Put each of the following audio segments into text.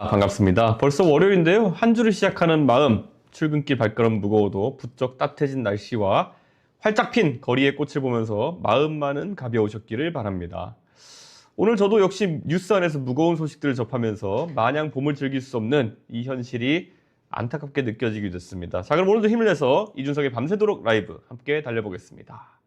반갑습니다. 벌써 월요일인데요. 한 주를 시작하는 마음, 출근길 발걸음 무거워도 부쩍 따뜻해진 날씨와 활짝 핀 거리의 꽃을 보면서 마음만은 가벼우셨기를 바랍니다. 오늘 저도 역시 뉴스 안에서 무거운 소식들을 접하면서 마냥 봄을 즐길 수 없는 이 현실이 안타깝게 느껴지게 됐습니다. 자, 그럼 오늘도 힘을 내서 이준석의 밤새도록 라이브 함께 달려보겠습니다.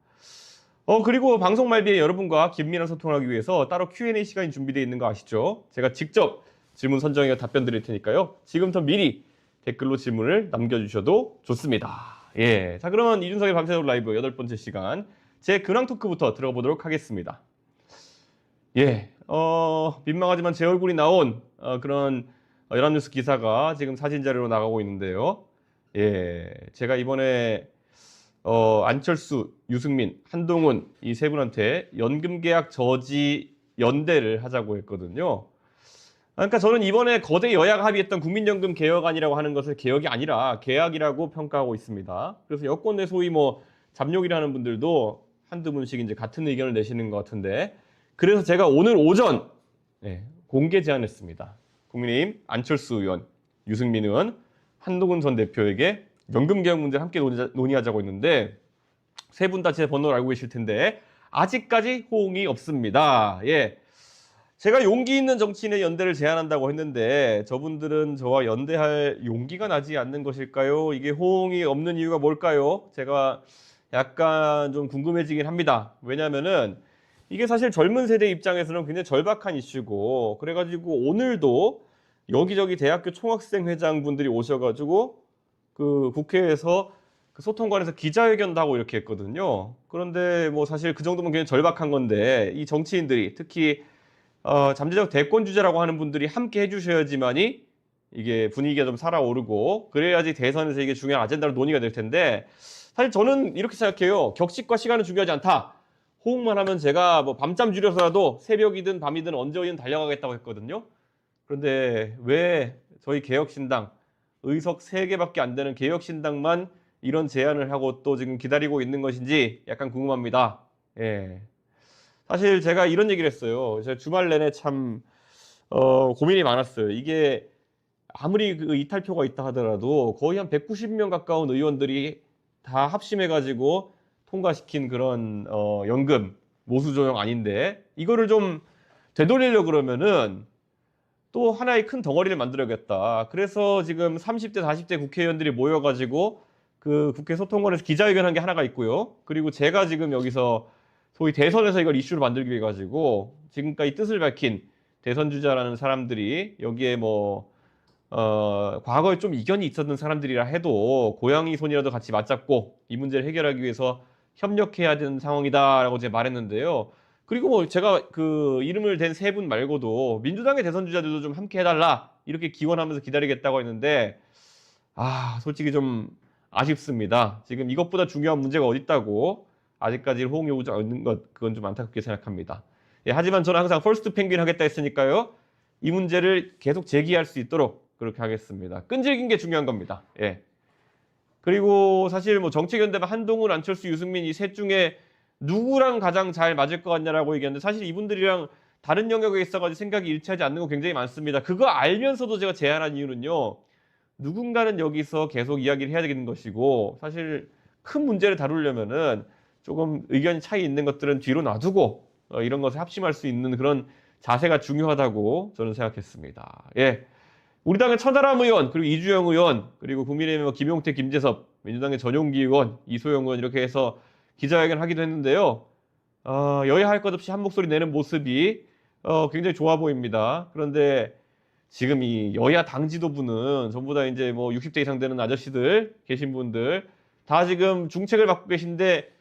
그리고 방송 말미에 여러분과 긴밀한 소통을 하기 위해서 따로 Q&A 시간이 준비되어 있는 거 아시죠? 제가 직접 질문 선정해서 답변 드릴 테니까요. 지금부터 미리 댓글로 질문을 남겨주셔도 좋습니다. 예. 자, 그러면 이준석의 밤새도록 라이브 8번째 시간 제 근황 토크부터 들어가 보도록 하겠습니다. 예. 민망하지만 제 얼굴이 나온 그런 연합뉴스 기사가 지금 사진 자료로 나가고 있는데요. 예. 제가 이번에 안철수, 유승민, 한동훈 이 세 분한테 연금 계약 저지 연대를 하자고 했거든요. 그러니까 저는 이번에 거대 여야가 합의했던 국민연금 개혁안이라고 하는 것을 개혁이 아니라 계약이라고 평가하고 있습니다. 그래서 여권 내 소위 뭐 잡욕이라는 분들도 한두 분씩 이제 같은 의견을 내시는 것 같은데, 그래서 제가 오늘 오전 공개 제안했습니다. 국민의힘 안철수 의원, 유승민 의원, 한동훈 전 대표에게 연금 개혁 문제를 함께 논의하자고 했는데, 세 분 다 제 번호를 알고 계실 텐데 아직까지 호응이 없습니다. 예. 제가 용기 있는 정치인의 연대를 제안한다고 했는데 저분들은 저와 연대할 용기가 나지 않는 것일까요? 이게 호응이 없는 이유가 뭘까요? 제가 약간 좀 궁금해지긴 합니다. 왜냐면은 이게 사실 젊은 세대 입장에서는 굉장히 절박한 이슈고, 그래가지고 오늘도 여기저기 대학교 총학생 회장분들이 오셔가지고 그 국회에서 그 소통관에서 기자회견도 하고 이렇게 했거든요. 그런데 뭐 사실 그 정도면 굉장히 절박한 건데, 이 정치인들이 특히 잠재적 대권 주자라고 하는 분들이 함께 해주셔야지만이 이게 분위기가 좀 살아오르고, 그래야지 대선에서 이게 중요한 아젠다로 논의가 될 텐데, 사실 저는 이렇게 생각해요. 격식과 시간은 중요하지 않다. 호응만 하면 제가 뭐 밤잠 줄여서라도 새벽이든 밤이든 언제든 달려가겠다고 했거든요. 그런데 왜 저희 개혁신당 의석 3개밖에 안 되는 개혁신당만 이런 제안을 하고 또 지금 기다리고 있는 것인지 약간 궁금합니다. 예. 사실 제가 이런 얘기를 했어요. 제가 주말 내내 참 고민이 많았어요. 이게 아무리 그 이탈표가 있다 하더라도 거의 한 190명 가까운 의원들이 다 합심해가지고 통과시킨 그런 연금 모수 조정 아닌데, 이거를 좀 되돌리려고 그러면은 또 하나의 큰 덩어리를 만들어야겠다. 그래서 지금 30대, 40대 국회의원들이 모여가지고 그 국회 소통관에서 기자회견한 게 하나가 있고요. 그리고 제가 지금 여기서 소위 대선에서 이걸 이슈로 만들기 위해 가지고 지금까지 뜻을 밝힌 대선 주자라는 사람들이 여기에 과거에 좀 이견이 있었던 사람들이라 해도 고양이 손이라도 같이 맞잡고 이 문제를 해결하기 위해서 협력해야 되는 상황이다라고 제가 말했는데요. 그리고 뭐 제가 그 이름을 댄 세 분 말고도 민주당의 대선 주자들도 좀 함께 해달라 이렇게 기원하면서 기다리겠다고 했는데, 솔직히 좀 아쉽습니다. 지금 이것보다 중요한 문제가 어디 있다고 아직까지 호응이 오지 않는 것, 그건 좀 안타깝게 생각합니다. 예, 하지만 저는 항상 퍼스트 펭귄 하겠다 했으니까요. 이 문제를 계속 제기할 수 있도록 그렇게 하겠습니다. 끈질긴 게 중요한 겁니다. 예. 그리고 사실 뭐 정책연대가 한동훈, 안철수, 유승민 이 셋 중에 누구랑 가장 잘 맞을 것 같냐라고 얘기하는데, 사실 이분들이랑 다른 영역에 있어가지고 생각이 일치하지 않는 거 굉장히 많습니다. 그거 알면서도 제가 제안한 이유는요. 누군가는 여기서 계속 이야기를 해야 되는 것이고, 사실 큰 문제를 다루려면은 조금 의견 차이 있는 것들은 뒤로 놔두고 이런 것에 합심할 수 있는 그런 자세가 중요하다고 저는 생각했습니다. 예. 우리 당의 천하람 의원, 그리고 이주영 의원, 그리고 국민의힘의 김용태, 김재섭, 민주당의 전용기 의원, 이소영 의원 이렇게 해서 기자회견 하기도 했는데요. 여야 할 것 없이 한 목소리 내는 모습이 굉장히 좋아 보입니다. 그런데 지금 이 여야 당 지도부는 전부 다 이제 뭐 60대 이상 되는 아저씨들 계신 분들 다 지금 중책을 맡고 계신데,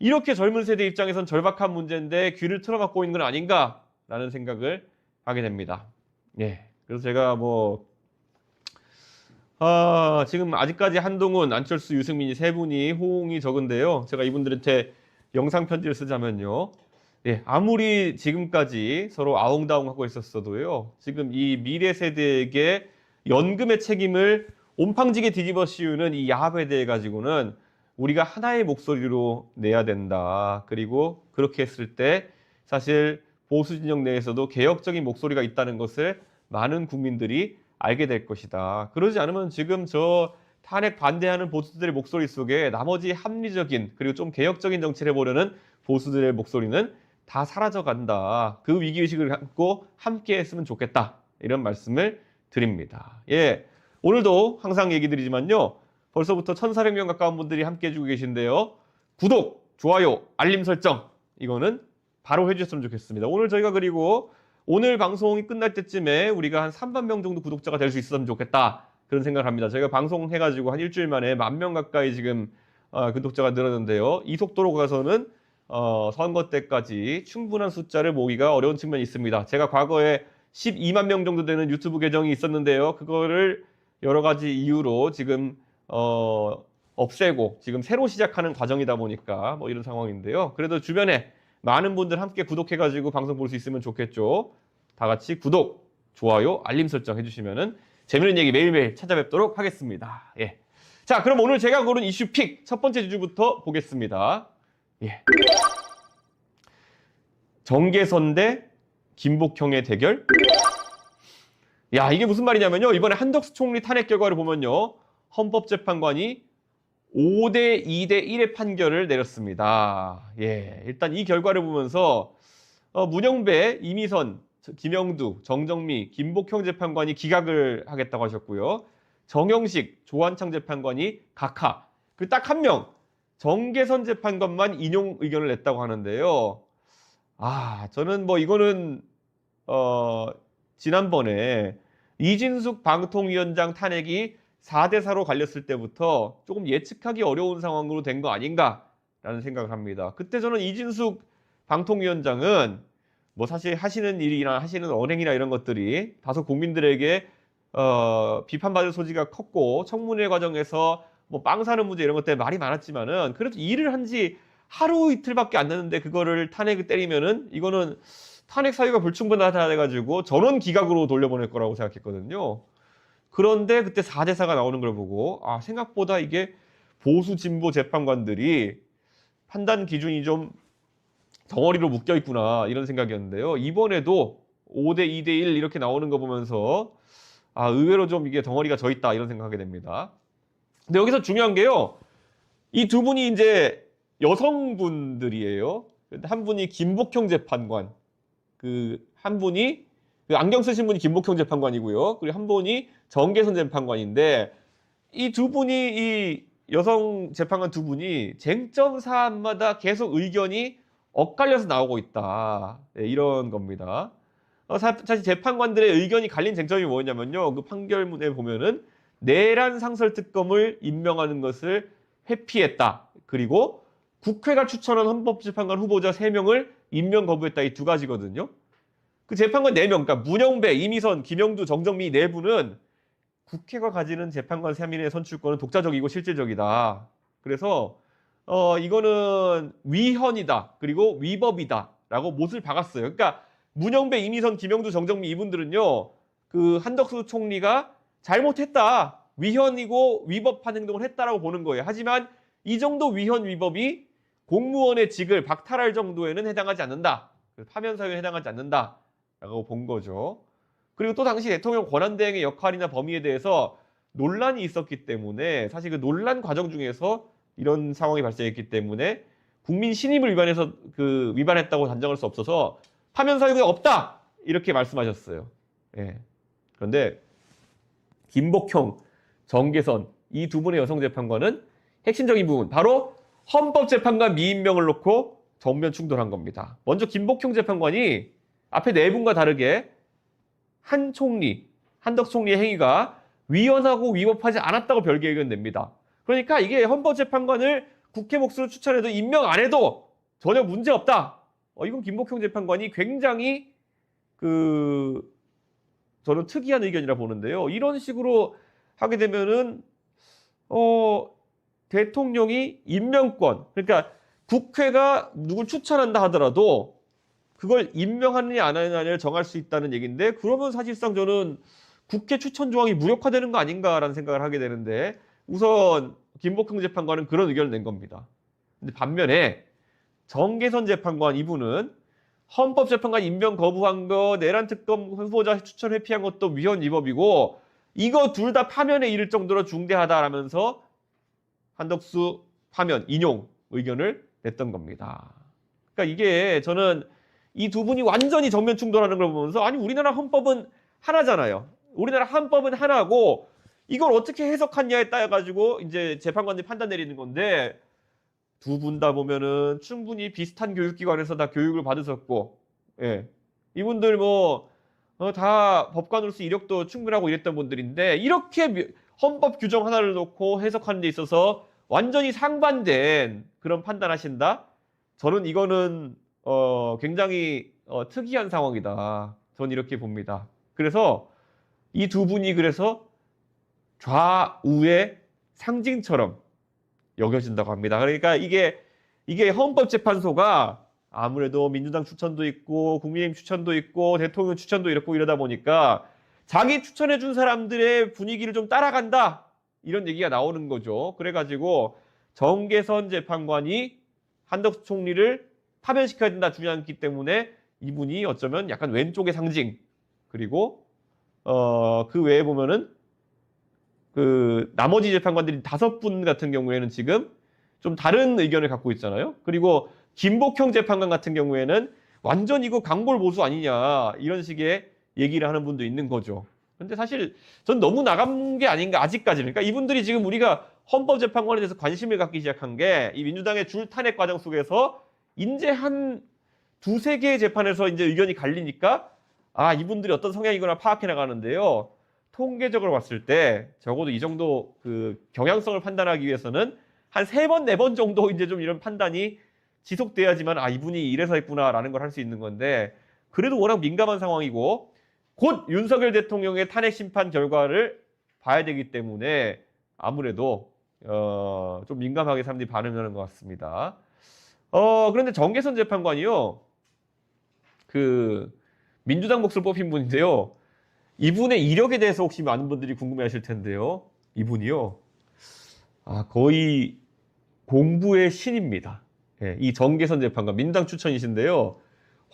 이렇게 젊은 세대 입장에선 절박한 문제인데 귀를 틀어막고 있는 건 아닌가라는 생각을 하게 됩니다. 예. 그래서 제가 지금 아직까지 한동훈, 안철수, 유승민이 세 분이 호응이 적은데요. 제가 이분들한테 영상 편지를 쓰자면요. 예, 아무리 지금까지 서로 아웅다웅하고 있었어도요. 지금 이 미래 세대에게 연금의 책임을 온팡지게 뒤집어 씌우는 이 야합에 대해 가지고는 우리가 하나의 목소리로 내야 된다. 그리고 그렇게 했을 때 사실 보수 진영 내에서도 개혁적인 목소리가 있다는 것을 많은 국민들이 알게 될 것이다. 그러지 않으면 지금 저 탄핵 반대하는 보수들의 목소리 속에 나머지 합리적인 그리고 좀 개혁적인 정치를 해보려는 보수들의 목소리는 다 사라져간다. 그 위기의식을 갖고 함께 했으면 좋겠다. 이런 말씀을 드립니다. 예, 오늘도 항상 얘기 드리지만요. 벌써부터 1,400명 가까운 분들이 함께 해주고 계신데요. 구독, 좋아요, 알림 설정 이거는 바로 해주셨으면 좋겠습니다. 오늘 저희가 그리고 오늘 방송이 끝날 때쯤에 우리가 한 3만 명 정도 구독자가 될 수 있었으면 좋겠다. 그런 생각을 합니다. 저희가 방송해가지고 한 일주일 만에 10,000명 가까이 지금 구독자가 늘었는데요. 이 속도로 가서는 선거 때까지 충분한 숫자를 모으기가 어려운 측면이 있습니다. 제가 과거에 12만 명 정도 되는 유튜브 계정이 있었는데요. 그거를 여러 가지 이유로 지금 없애고 지금 새로 시작하는 과정이다 보니까 뭐 이런 상황인데요. 그래도 주변에 많은 분들 함께 구독해가지고 방송 볼 수 있으면 좋겠죠. 다 같이 구독, 좋아요, 알림 설정 해주시면은 재밌는 얘기 매일매일 찾아뵙도록 하겠습니다. 예. 자, 그럼 오늘 제가 고른 이슈 픽 첫 번째 주제부터 보겠습니다. 예. 정계선 대 김복형의 대결. 야, 이게 무슨 말이냐면요. 이번에 한덕수 총리 탄핵 결과를 보면요. 헌법재판관이 5대 2대 1의 판결을 내렸습니다. 예, 일단 이 결과를 보면서 문영배, 이미선, 김영두, 정정미, 김복형 재판관이 기각을 하겠다고 하셨고요. 정영식, 조한창 재판관이 각하. 그 딱 한 명, 정계선 재판관만 인용 의견을 냈다고 하는데요. 저는 뭐 이거는 지난번에 이진숙 방통위원장 탄핵이 4대4로 갈렸을 때부터 조금 예측하기 어려운 상황으로 된 거 아닌가라는 생각을 합니다. 그때 저는 이진숙 방통위원장은 뭐 사실 하시는 일이나 하시는 언행이나 이런 것들이 다소 국민들에게 비판받을 소지가 컸고 청문회 과정에서 뭐 빵 사는 문제 이런 것 때문에 말이 많았지만은 그래도 일을 한 지 하루 이틀밖에 안 됐는데 그거를 탄핵을 때리면은 이거는 탄핵 사유가 불충분하다 해가지고 전원 기각으로 돌려보낼 거라고 생각했거든요. 그런데 그때 4대4가 나오는 걸 보고 생각보다 이게 보수 진보 재판관들이 판단 기준이 좀 덩어리로 묶여 있구나 이런 생각이었는데요. 이번에도 5대 2대 1 이렇게 나오는 거 보면서 의외로 좀 이게 덩어리가 져 있다 이런 생각하게 됩니다. 근데 여기서 중요한 게요. 이 두 분이 이제 여성분들이에요. 한 분이 김복형 재판관, 한 분이 안경 쓰신 분이 김복형 재판관이고요. 그리고 한 분이 정계선 재판관인데 이 두 분이 이 여성 재판관 두 분이 쟁점 사안마다 계속 의견이 엇갈려서 나오고 있다. 네, 이런 겁니다. 사실 재판관들의 의견이 갈린 쟁점이 뭐였냐면요. 그 판결문에 보면은 내란 상설 특검을 임명하는 것을 회피했다. 그리고 국회가 추천한 헌법재판관 후보자 3명을 임명 거부했다. 이 두 가지거든요. 그 재판관 4명, 그러니까 문영배, 이미선, 김영두, 정정미 4분은 국회가 가지는 재판관 3인의 선출권은 독자적이고 실질적이다. 그래서 이거는 위헌이다. 그리고 위법이다. 라고 못을 박았어요. 그러니까 문영배, 이미선, 김영두, 정정미 이분들은요. 그 한덕수 총리가 잘못했다. 위헌이고 위법한 행동을 했다라고 보는 거예요. 하지만 이 정도 위헌 위법이 공무원의 직을 박탈할 정도에는 해당하지 않는다. 파면 사유에 해당하지 않는다. 라고 본 거죠. 그리고 또 당시 대통령 권한대행의 역할이나 범위에 대해서 논란이 있었기 때문에 사실 그 논란 과정 중에서 이런 상황이 발생했기 때문에 국민 신임을 위반했다고 단정할 수 없어서 파면 사유가 없다 이렇게 말씀하셨어요. 예. 그런데 김복형, 정계선 이 두 분의 여성 재판관은 핵심적인 부분 바로 헌법재판관 미임명을 놓고 정면 충돌한 겁니다. 먼저 김복형 재판관이 앞에 4분과 다르게 한덕수 총리의 행위가 위헌하고 위법하지 않았다고 별개 의견 냅니다. 그러니까 이게 헌법재판관을 국회 몫으로 추천해도 임명 안 해도 전혀 문제 없다. 이건 김복형 재판관이 굉장히 저는 특이한 의견이라 보는데요. 이런 식으로 하게 되면은 대통령이 임명권, 그러니까 국회가 누굴 추천한다 하더라도 그걸 임명하느냐 안 하느냐를 정할 수 있다는 얘기인데 그러면 사실상 저는 국회 추천 조항이 무력화되는 거 아닌가라는 생각을 하게 되는데 우선 김복형 재판관은 그런 의견을 낸 겁니다. 근데 반면에 정계선 재판관 이분은 헌법재판관 임명 거부한 거, 내란 특검 후보자 추천 회피한 것도 위헌 위법이고 이거 둘 다 파면에 이를 정도로 중대하다라면서 한덕수 파면 인용 의견을 냈던 겁니다. 그러니까 이게 저는 이 두 분이 완전히 정면 충돌하는 걸 보면서 아니 우리나라 헌법은 하나잖아요. 우리나라 헌법은 하나고 이걸 어떻게 해석하냐에 따라 가지고 이제 재판관들이 판단 내리는 건데 두 분 다 보면은 충분히 비슷한 교육기관에서 다 교육을 받으셨고, 예. 이분들 뭐, 다 법관으로서 이력도 충분하고 이랬던 분들인데, 이렇게 헌법 규정 하나를 놓고 해석하는 데 있어서 완전히 상반된 그런 판단하신다? 저는 이거는, 굉장히, 특이한 상황이다. 저는 이렇게 봅니다. 그래서 이 두 분이 그래서 좌우의 상징처럼 여겨진다고 합니다. 그러니까 이게 헌법재판소가 아무래도 민주당 추천도 있고 국민의힘 추천도 있고 대통령 추천도 이렇고 이러다 보니까 자기 추천해준 사람들의 분위기를 좀 따라간다 이런 얘기가 나오는 거죠. 그래가지고 정계선 재판관이 한덕수 총리를 파면시켜야 된다 주장했기 때문에 이분이 어쩌면 약간 왼쪽의 상징 그리고 그 외에 보면은 그 나머지 재판관들이 5분 같은 경우에는 지금 좀 다른 의견을 갖고 있잖아요. 그리고 김복형 재판관 같은 경우에는 완전 이거 강볼 보수 아니냐 이런 식의 얘기를 하는 분도 있는 거죠. 근데 사실 전 너무 나간 게 아닌가 아직까지는. 그러니까 이분들이 지금 우리가 헌법재판관에 대해서 관심을 갖기 시작한 게 이 민주당의 줄 탄핵 과정 속에서 이제 한 2-3개의 재판에서 이제 의견이 갈리니까 아 이분들이 어떤 성향이거나 파악해 나가는데요. 통계적으로 봤을 때 적어도 이 정도 그 경향성을 판단하기 위해서는 한 3번, 4번 정도 이제 좀 이런 판단이 지속돼야지만 아 이분이 이래서 했구나라는 걸 할 수 있는 건데 그래도 워낙 민감한 상황이고 곧 윤석열 대통령의 탄핵 심판 결과를 봐야 되기 때문에 아무래도 좀 민감하게 사람들이 반응하는 것 같습니다. 그런데 정계선 재판관이요. 그 민주당 몫을 뽑힌 분인데요. 이분의 이력에 대해서 혹시 많은 분들이 궁금해하실 텐데요. 이분이요. 거의 공부의 신입니다. 예, 이 정계선 재판관 민주당 추천이신데요.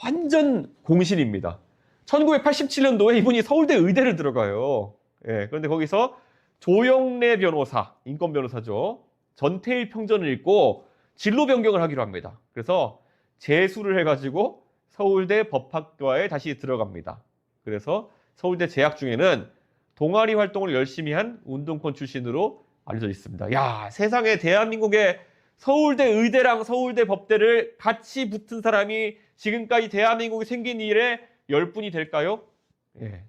완전 공신입니다. 1987년도에 이분이 서울대 의대를 들어가요. 예, 그런데 거기서 조영래 변호사, 인권 변호사죠. 전태일 평전을 읽고 진로 변경을 하기로 합니다. 그래서 재수를 해가지고 서울대 법학과에 다시 들어갑니다. 그래서 서울대 재학 중에는 동아리 활동을 열심히 한 운동권 출신으로 알려져 있습니다. 야, 세상에 대한민국의 서울대 의대랑 서울대 법대를 같이 붙은 사람이 지금까지 대한민국이 생긴 이래 10분이 될까요? 예.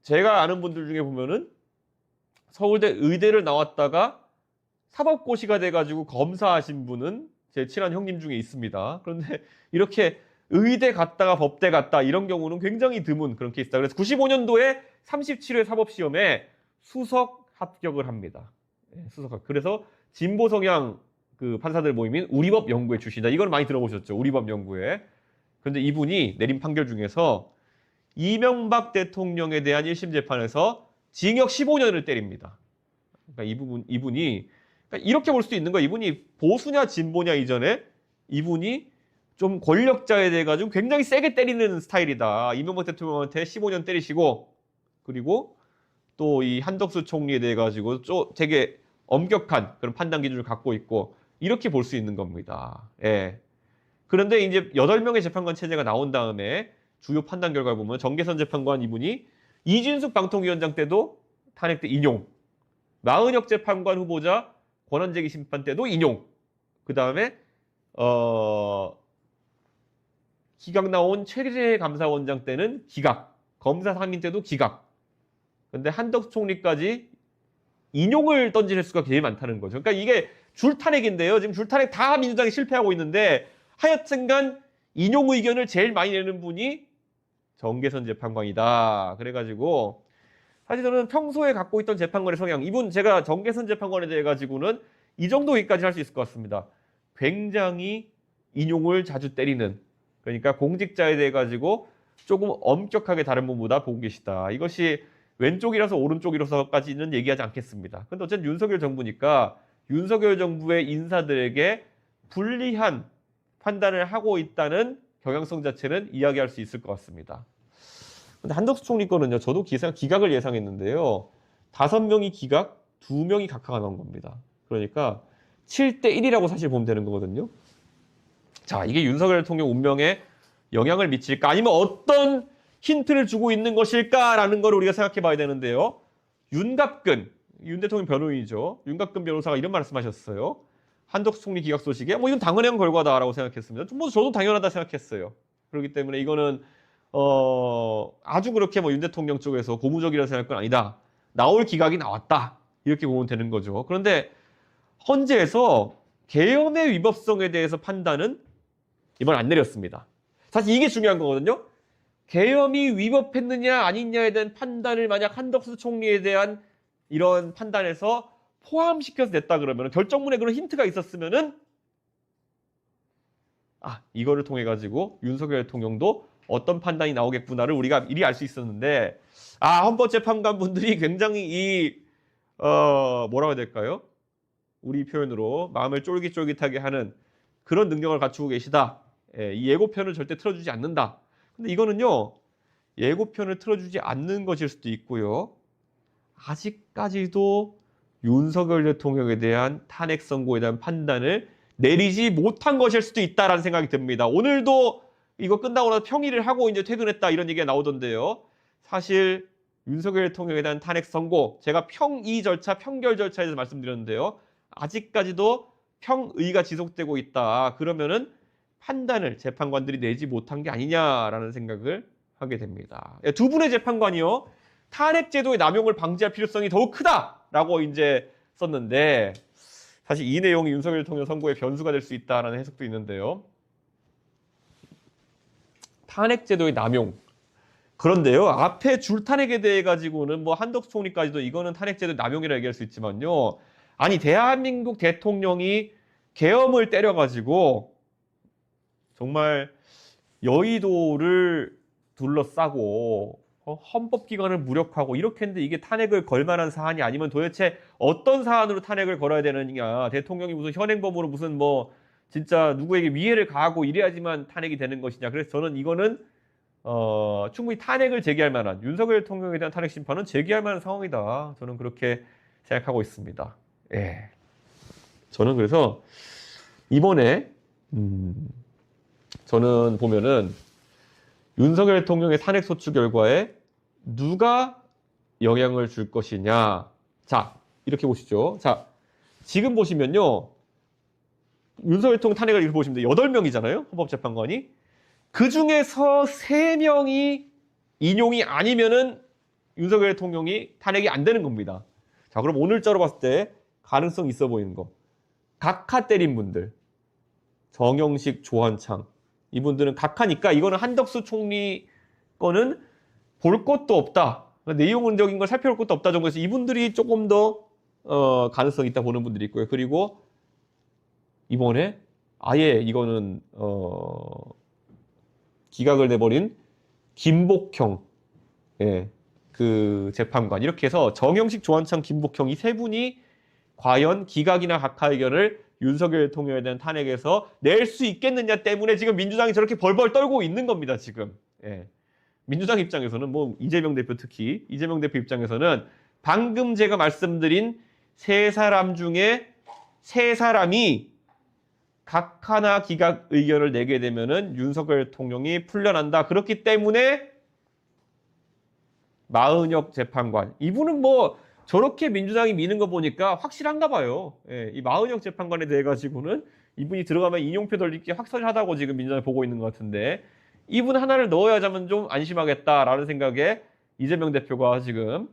제가 아는 분들 중에 보면은 서울대 의대를 나왔다가 사법고시가 돼가지고 검사하신 분은 제 친한 형님 중에 있습니다. 그런데 이렇게 의대 갔다가 법대 갔다 이런 경우는 굉장히 드문 그런 케이스다. 그래서 95년도에 37회 사법시험에 수석 합격을 합니다. 수석 합격. 그래서 진보 성향 그 판사들 모임인 우리법 연구회 출신이다. 이걸 많이 들어보셨죠? 우리법 연구회. 그런데 이분이 내린 판결 중에서 이명박 대통령에 대한 1심 재판에서 징역 15년을 때립니다. 그러니까 이분이 그러니까 이렇게 볼 수도 있는 거예요. 이분이 보수냐 진보냐 이전에 이분이 좀 권력자에 대해 가지고 굉장히 세게 때리는 스타일이다. 이명박 대통령한테 15년 때리시고 그리고 또 이 한덕수 총리에 대해 가지고 되게 엄격한 그런 판단 기준을 갖고 있고 이렇게 볼 수 있는 겁니다. 예. 그런데 이제 8명의 재판관 체제가 나온 다음에 주요 판단 결과를 보면 정계선 재판관 이분이 이진숙 방통위원장 때도 탄핵 때 인용, 마은혁 재판관 후보자 권한제기 심판 때도 인용, 그 다음에 기각 나온 최재 감사원장 때는 기각, 검사 상임 때도 기각. 근데 한덕수 총리까지 인용을 던질 수가 제일 많다는 거죠. 그러니까 이게 줄탄핵인데요. 지금 줄탄핵 다 민주당이 실패하고 있는데 하여튼간 인용 의견을 제일 많이 내는 분이 정계선 재판관이다. 그래가지고 사실 저는 평소에 갖고 있던 재판관의 성향, 이분 제가 정계선 재판관에 대해 가지고는 이 정도 얘기까지 할 수 있을 것 같습니다. 굉장히 인용을 자주 때리는, 그러니까 공직자에 대해 가지고 조금 엄격하게 다른 분보다 보고 계시다. 이것이 왼쪽이라서 오른쪽이라서까지는 얘기하지 않겠습니다. 근데 어쨌든 윤석열 정부니까 윤석열 정부의 인사들에게 불리한 판단을 하고 있다는 경향성 자체는 이야기할 수 있을 것 같습니다. 근데 한덕수 총리 거는요, 저도 기각을 예상했는데요. 5명이 기각, 2명이 각하가 나온 겁니다. 그러니까 7대1이라고 사실 보면 되는 거거든요. 자, 이게 윤석열 대통령 운명에 영향을 미칠까? 아니면 어떤 힌트를 주고 있는 것일까라는 걸 우리가 생각해 봐야 되는데요. 윤갑근, 윤 대통령 변호인이죠. 윤갑근 변호사가 이런 말씀하셨어요. 한덕수 총리 기각 소식에 이건 당연한 결과다라고 생각했습니다. 저도 당연하다 생각했어요. 그렇기 때문에 이거는 아주 그렇게 윤 대통령 쪽에서 고무적이라 생각할 건 아니다. 나올 기각이 나왔다. 이렇게 보면 되는 거죠. 그런데 헌재에서 계엄의 위법성에 대해서 판단은 이번 안 내렸습니다. 사실 이게 중요한 거거든요. 계엄이 위법했느냐 아니냐에 대한 판단을 만약 한덕수 총리에 대한 이런 판단에서 포함시켜서 냈다 그러면 결정문에 그런 힌트가 있었으면은 이거를 통해 가지고 윤석열 대통령도 어떤 판단이 나오겠구나를 우리가 미리 알 수 있었는데 헌법재판관 분들이 굉장히 뭐라고 해야 될까요? 우리 표현으로 마음을 쫄깃쫄깃하게 하는 그런 능력을 갖추고 계시다. 이 예고편을 절대 틀어주지 않는다. 근데 이거는요, 예고편을 틀어주지 않는 것일 수도 있고요. 아직까지도 윤석열 대통령에 대한 탄핵 선고에 대한 판단을 내리지 못한 것일 수도 있다라는 생각이 듭니다. 오늘도 이거 끝나고 나서 평의를 하고 이제 퇴근했다 이런 얘기가 나오던데요. 사실 윤석열 대통령에 대한 탄핵 선고, 제가 평의 절차, 평결 절차에 대해서 말씀드렸는데요. 아직까지도 평의가 지속되고 있다. 그러면은 판단을 재판관들이 내지 못한 게 아니냐라는 생각을 하게 됩니다. 두 분의 재판관이요. 탄핵 제도의 남용을 방지할 필요성이 더욱 크다라고 이제 썼는데 사실 이 내용이 윤석열 대통령 선고의 변수가 될 수 있다라는 해석도 있는데요. 탄핵 제도의 남용. 그런데요. 앞에 줄 탄핵에 대해 가지고는 한덕수 총리까지도 이거는 탄핵 제도 남용이라 얘기할 수 있지만요. 아니 대한민국 대통령이 계엄을 때려 가지고 정말 여의도를 둘러싸고 헌법기관을 무력화하고 이렇게 했는데 이게 탄핵을 걸 만한 사안이 아니면 도대체 어떤 사안으로 탄핵을 걸어야 되느냐. 대통령이 무슨 현행범으로 무슨 진짜 누구에게 위해를 가하고 이래야지만 탄핵이 되는 것이냐. 그래서 저는 이거는 충분히 탄핵을 제기할 만한 윤석열 대통령에 대한 탄핵 심판은 제기할 만한 상황이다. 저는 그렇게 생각하고 있습니다. 예. 저는 그래서 이번에 저는 보면은 윤석열 대통령의 탄핵 소추 결과에 누가 영향을 줄 것이냐. 자, 이렇게 보시죠. 자, 지금 보시면요. 윤석열 대통령 탄핵을 이렇게 보시면 돼요. 8명이잖아요. 헌법재판관이. 그 중에서 3명이 인용이 아니면은 윤석열 대통령이 탄핵이 안 되는 겁니다. 자, 그럼 오늘자로 봤을 때 가능성 있어 보이는 거. 각하 때린 분들. 정영식, 조한창. 이분들은 각하니까 이거는 한덕수 총리 거는 볼 것도 없다. 내용적인 걸 살펴볼 것도 없다 정도에서 이분들이 조금 더 가능성이 있다 보는 분들이 있고요. 그리고 이번에 아예 이거는 기각을 내버린 김복형 그 재판관 이렇게 해서 정영식, 조한창, 김복형 이 세 분이 과연 기각이나 각하 의견을 윤석열 대통령에 대한 탄핵에서 낼 수 있겠느냐 때문에 지금 민주당이 저렇게 벌벌 떨고 있는 겁니다. 지금. 민주당 입장에서는 이재명 대표 특히 이재명 대표 입장에서는 방금 제가 말씀드린 3사람 중에 3사람이 각하나 기각 의견을 내게 되면은 윤석열 대통령이 풀려난다. 그렇기 때문에 마은혁 재판관 이분은 저렇게 민주당이 미는 거 보니까 확실한가 봐요. 이 마은혁 재판관에 대해 가지고는 이분이 들어가면 인용표 돌리기 확실하다고 지금 민주당이 보고 있는 것 같은데 이분 하나를 넣어야자면 좀 안심하겠다라는 생각에 이재명 대표가 지금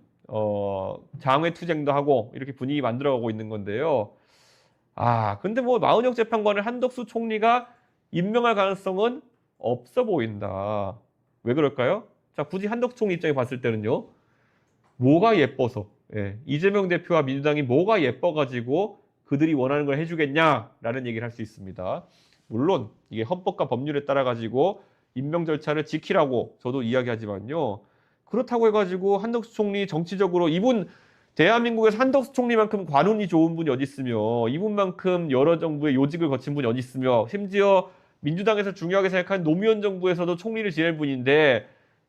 장외 투쟁도 하고 이렇게 분위기 만들어가고 있는 건데요. 근데 마은혁 재판관을 한덕수 총리가 임명할 가능성은 없어 보인다. 왜 그럴까요? 자, 굳이 한덕수 총리 입장에 봤을 때는요. 뭐가 예뻐서 이재명 대표와 민주당이 뭐가 예뻐가지고 그들이 원하는 걸 해주겠냐라는 얘기를 할 수 있습니다. 물론 이게 헌법과 법률에 따라 가지고 임명 절차를 지키라고 저도 이야기하지만요. 그렇다고 해가지고 한덕수 총리 정치적으로 이분 대한민국에서 한덕수 총리만큼 관운이 좋은 분이 어디 있으며 이분만큼 여러 정부의 요직을 거친 분이 어디 있으며 심지어 민주당에서 중요하게 생각한 노무현 정부에서도 총리를 지낸 분인데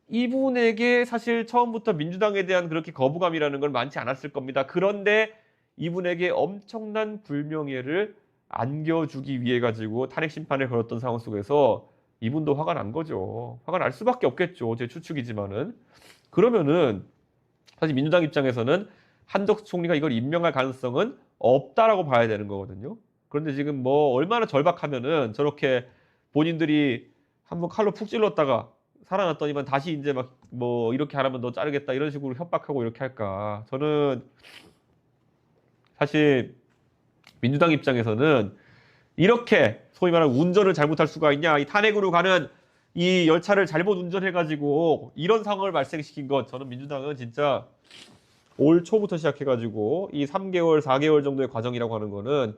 이분에게 사실 처음부터 민주당에 대한 그렇게 거부감이라는 건 많지 않았을 겁니다. 그런데 이분에게 엄청난 불명예를 안겨주기 위해 가지고 탄핵 심판을 걸었던 상황 속에서 이분도 화가 난 거죠. 화가 날 수밖에 없겠죠. 제 추측이지만은. 그러면은 사실 민주당 입장에서는 한덕수 총리가 이걸 임명할 가능성은 없다라고 봐야 되는 거거든요. 그런데 지금 뭐 얼마나 절박하면은 저렇게 본인들이 한번 칼로 푹 찔렀다가 살아났더니만 다시 이제 막 뭐 이렇게 하라면 너 자르겠다 이런 식으로 협박하고 이렇게 할까. 저는 사실 민주당 입장에서는 이렇게 소위 말하는 운전을 잘못할 수가 있냐. 이 탄핵으로 가는 이 열차를 잘못 운전해가지고 이런 상황을 발생시킨 것. 저는 민주당은 진짜 올 초부터 시작해가지고 이 3개월, 4개월 정도의 과정이라고 하는 거는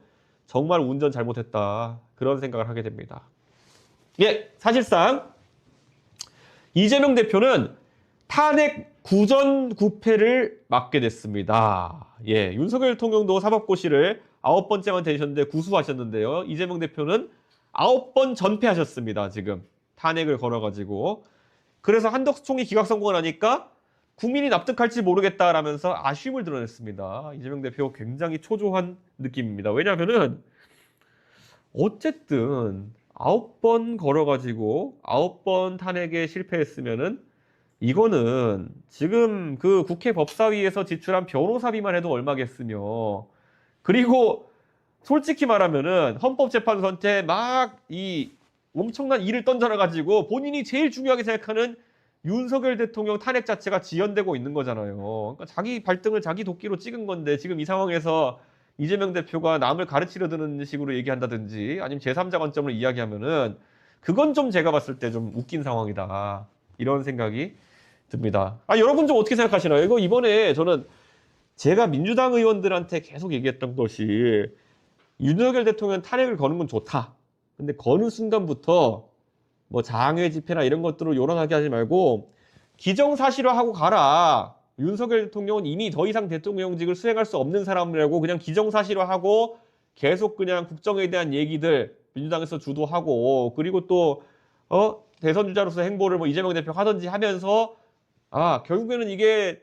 정말 운전 잘못했다. 그런 생각을 하게 됩니다. 예, 사실상 이재명 대표는 탄핵 구전구패를 맞게 됐습니다. 예, 윤석열 대통령도 사법고시를 9번째만 되셨는데 구수하셨는데요. 이재명 대표는 9번 전패하셨습니다. 지금 탄핵을 걸어가지고. 그래서 한덕수 총리 기각 선고를 하니까 국민이 납득할지 모르겠다라면서 아쉬움을 드러냈습니다. 이재명 대표 굉장히 초조한 느낌입니다. 왜냐하면은 어쨌든 9번 걸어가지고 9번 탄핵에 실패했으면은 이거는 지금 그 국회 법사위에서 지출한 변호사비만 해도 얼마겠으며 그리고 솔직히 말하면은 헌법재판소한테 막 이 엄청난 일을 던져놔가지고 본인이 제일 중요하게 생각하는 윤석열 대통령 탄핵 자체가 지연되고 있는 거잖아요. 그러니까 자기 발등을 자기 도끼로 찍은 건데 지금 이 상황에서 이재명 대표가 남을 가르치려 드는 식으로 얘기한다든지 아니면 제3자 관점으로 이야기하면은 그건 좀 제가 봤을 때 좀 웃긴 상황이다. 이런 생각이 듭니다. 아, 여러분 좀 어떻게 생각하시나요? 이거 이번에 저는 제가 민주당 의원들한테 계속 얘기했던 것이 윤석열 대통령 탄핵을 거는 건 좋다. 근데 거는 순간부터 뭐 장외 집회나 이런 것들을 요란하게 하지 말고 기정사실화하고 가라. 윤석열 대통령은 이미 더 이상 대통령직을 수행할 수 없는 사람이라고 그냥 기정사실화하고 계속 그냥 국정에 대한 얘기들 민주당에서 주도하고 그리고 또 대선 주자로서 행보를 뭐 이재명 대표 하든지 하면서 결국에는 이게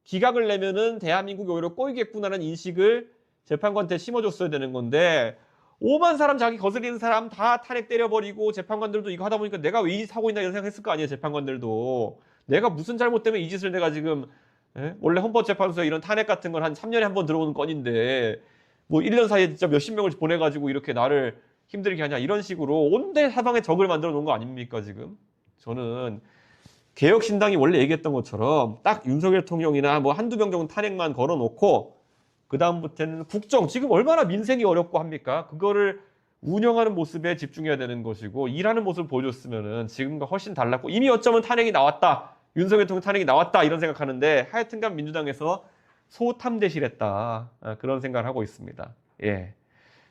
기각을 내면은 대한민국이 오히려 꼬이겠구나라는 인식을 재판관한테 심어줬어야 되는 건데 오만 사람 자기 거슬리는 사람 다 탄핵 때려버리고 재판관들도 이거 하다 보니까 내가 왜 이 사고 있나 이런 생각했을 거 아니에요. 재판관들도 내가 무슨 잘못 때문에 이 짓을 내가 지금 원래 헌법재판소에 이런 탄핵 같은 건 한 3년에 한 번 들어오는 건인데 뭐 1년 사이에 진짜 몇십 명을 보내가지고 이렇게 나를 힘들게 하냐 이런 식으로 온데 사방에 적을 만들어 놓은 거 아닙니까 지금. 저는 개혁신당이 원래 얘기했던 것처럼 딱 윤석열 대통령이나 뭐 한두 명 정도 탄핵만 걸어놓고 그 다음부터는 국정, 지금 얼마나 민생이 어렵고 합니까? 그거를 운영하는 모습에 집중해야 되는 것이고 일하는 모습을 보여줬으면은 지금과 훨씬 달랐고 이미 어쩌면 탄핵이 나왔다. 윤석열 대통령 탄핵이 나왔다. 이런 생각하는데 하여튼간 민주당에서 소탐대실했다. 그런 생각을 하고 있습니다. 예.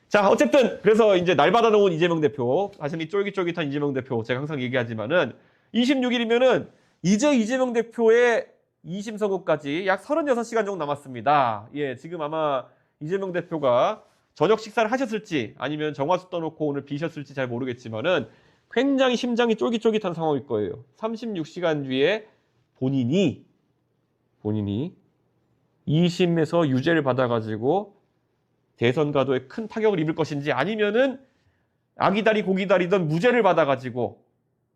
자, 어쨌든 그래서 이제 날 받아놓은 이재명 대표, 가슴이 쫄깃쫄깃한 이재명 대표 제가 항상 얘기하지만은 26일이면은 이제 이재명 대표의 2심 선고까지 약 36시간 정도 남았습니다. 예, 지금 아마 이재명 대표가 저녁 식사를 하셨을지 아니면 정화수 떠놓고 오늘 비셨을지 잘 모르겠지만은 굉장히 심장이 쫄깃쫄깃한 상황일 거예요. 36시간 뒤에 본인이 2심에서 유죄를 받아가지고 대선 가도에 큰 타격을 입을 것인지 아니면은 아기다리 고기다리던 무죄를 받아가지고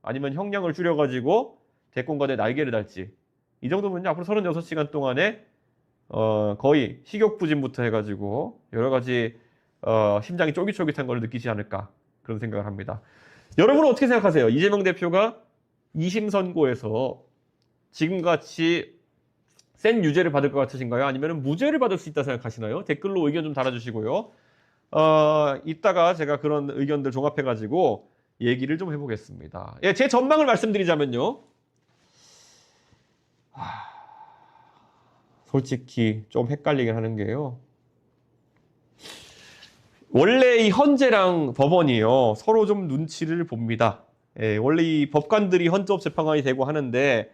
아니면 형량을 줄여가지고 대권과대 날개를 달지 이 정도면요 앞으로 36시간 동안에 거의 식욕부진부터 해가지고 여러 가지 심장이 쫄깃쫄깃한 걸 느끼지 않을까 그런 생각을 합니다. 여러분은 어떻게 생각하세요? 이재명 대표가 2심 선고에서 지금같이 센 유죄를 받을 것 같으신가요? 아니면 무죄를 받을 수 있다 생각하시나요? 댓글로 의견 좀 달아주시고요. 이따가 제가 그런 의견들 종합해가지고 얘기를 좀 해보겠습니다. 예, 제 전망을 말씀드리자면요. 솔직히 좀 헷갈리긴 하는 게요. 원래 이 헌재랑 법원이요. 서로 좀 눈치를 봅니다. 예, 원래 이 법관들이 헌법재판관이 되고 하는데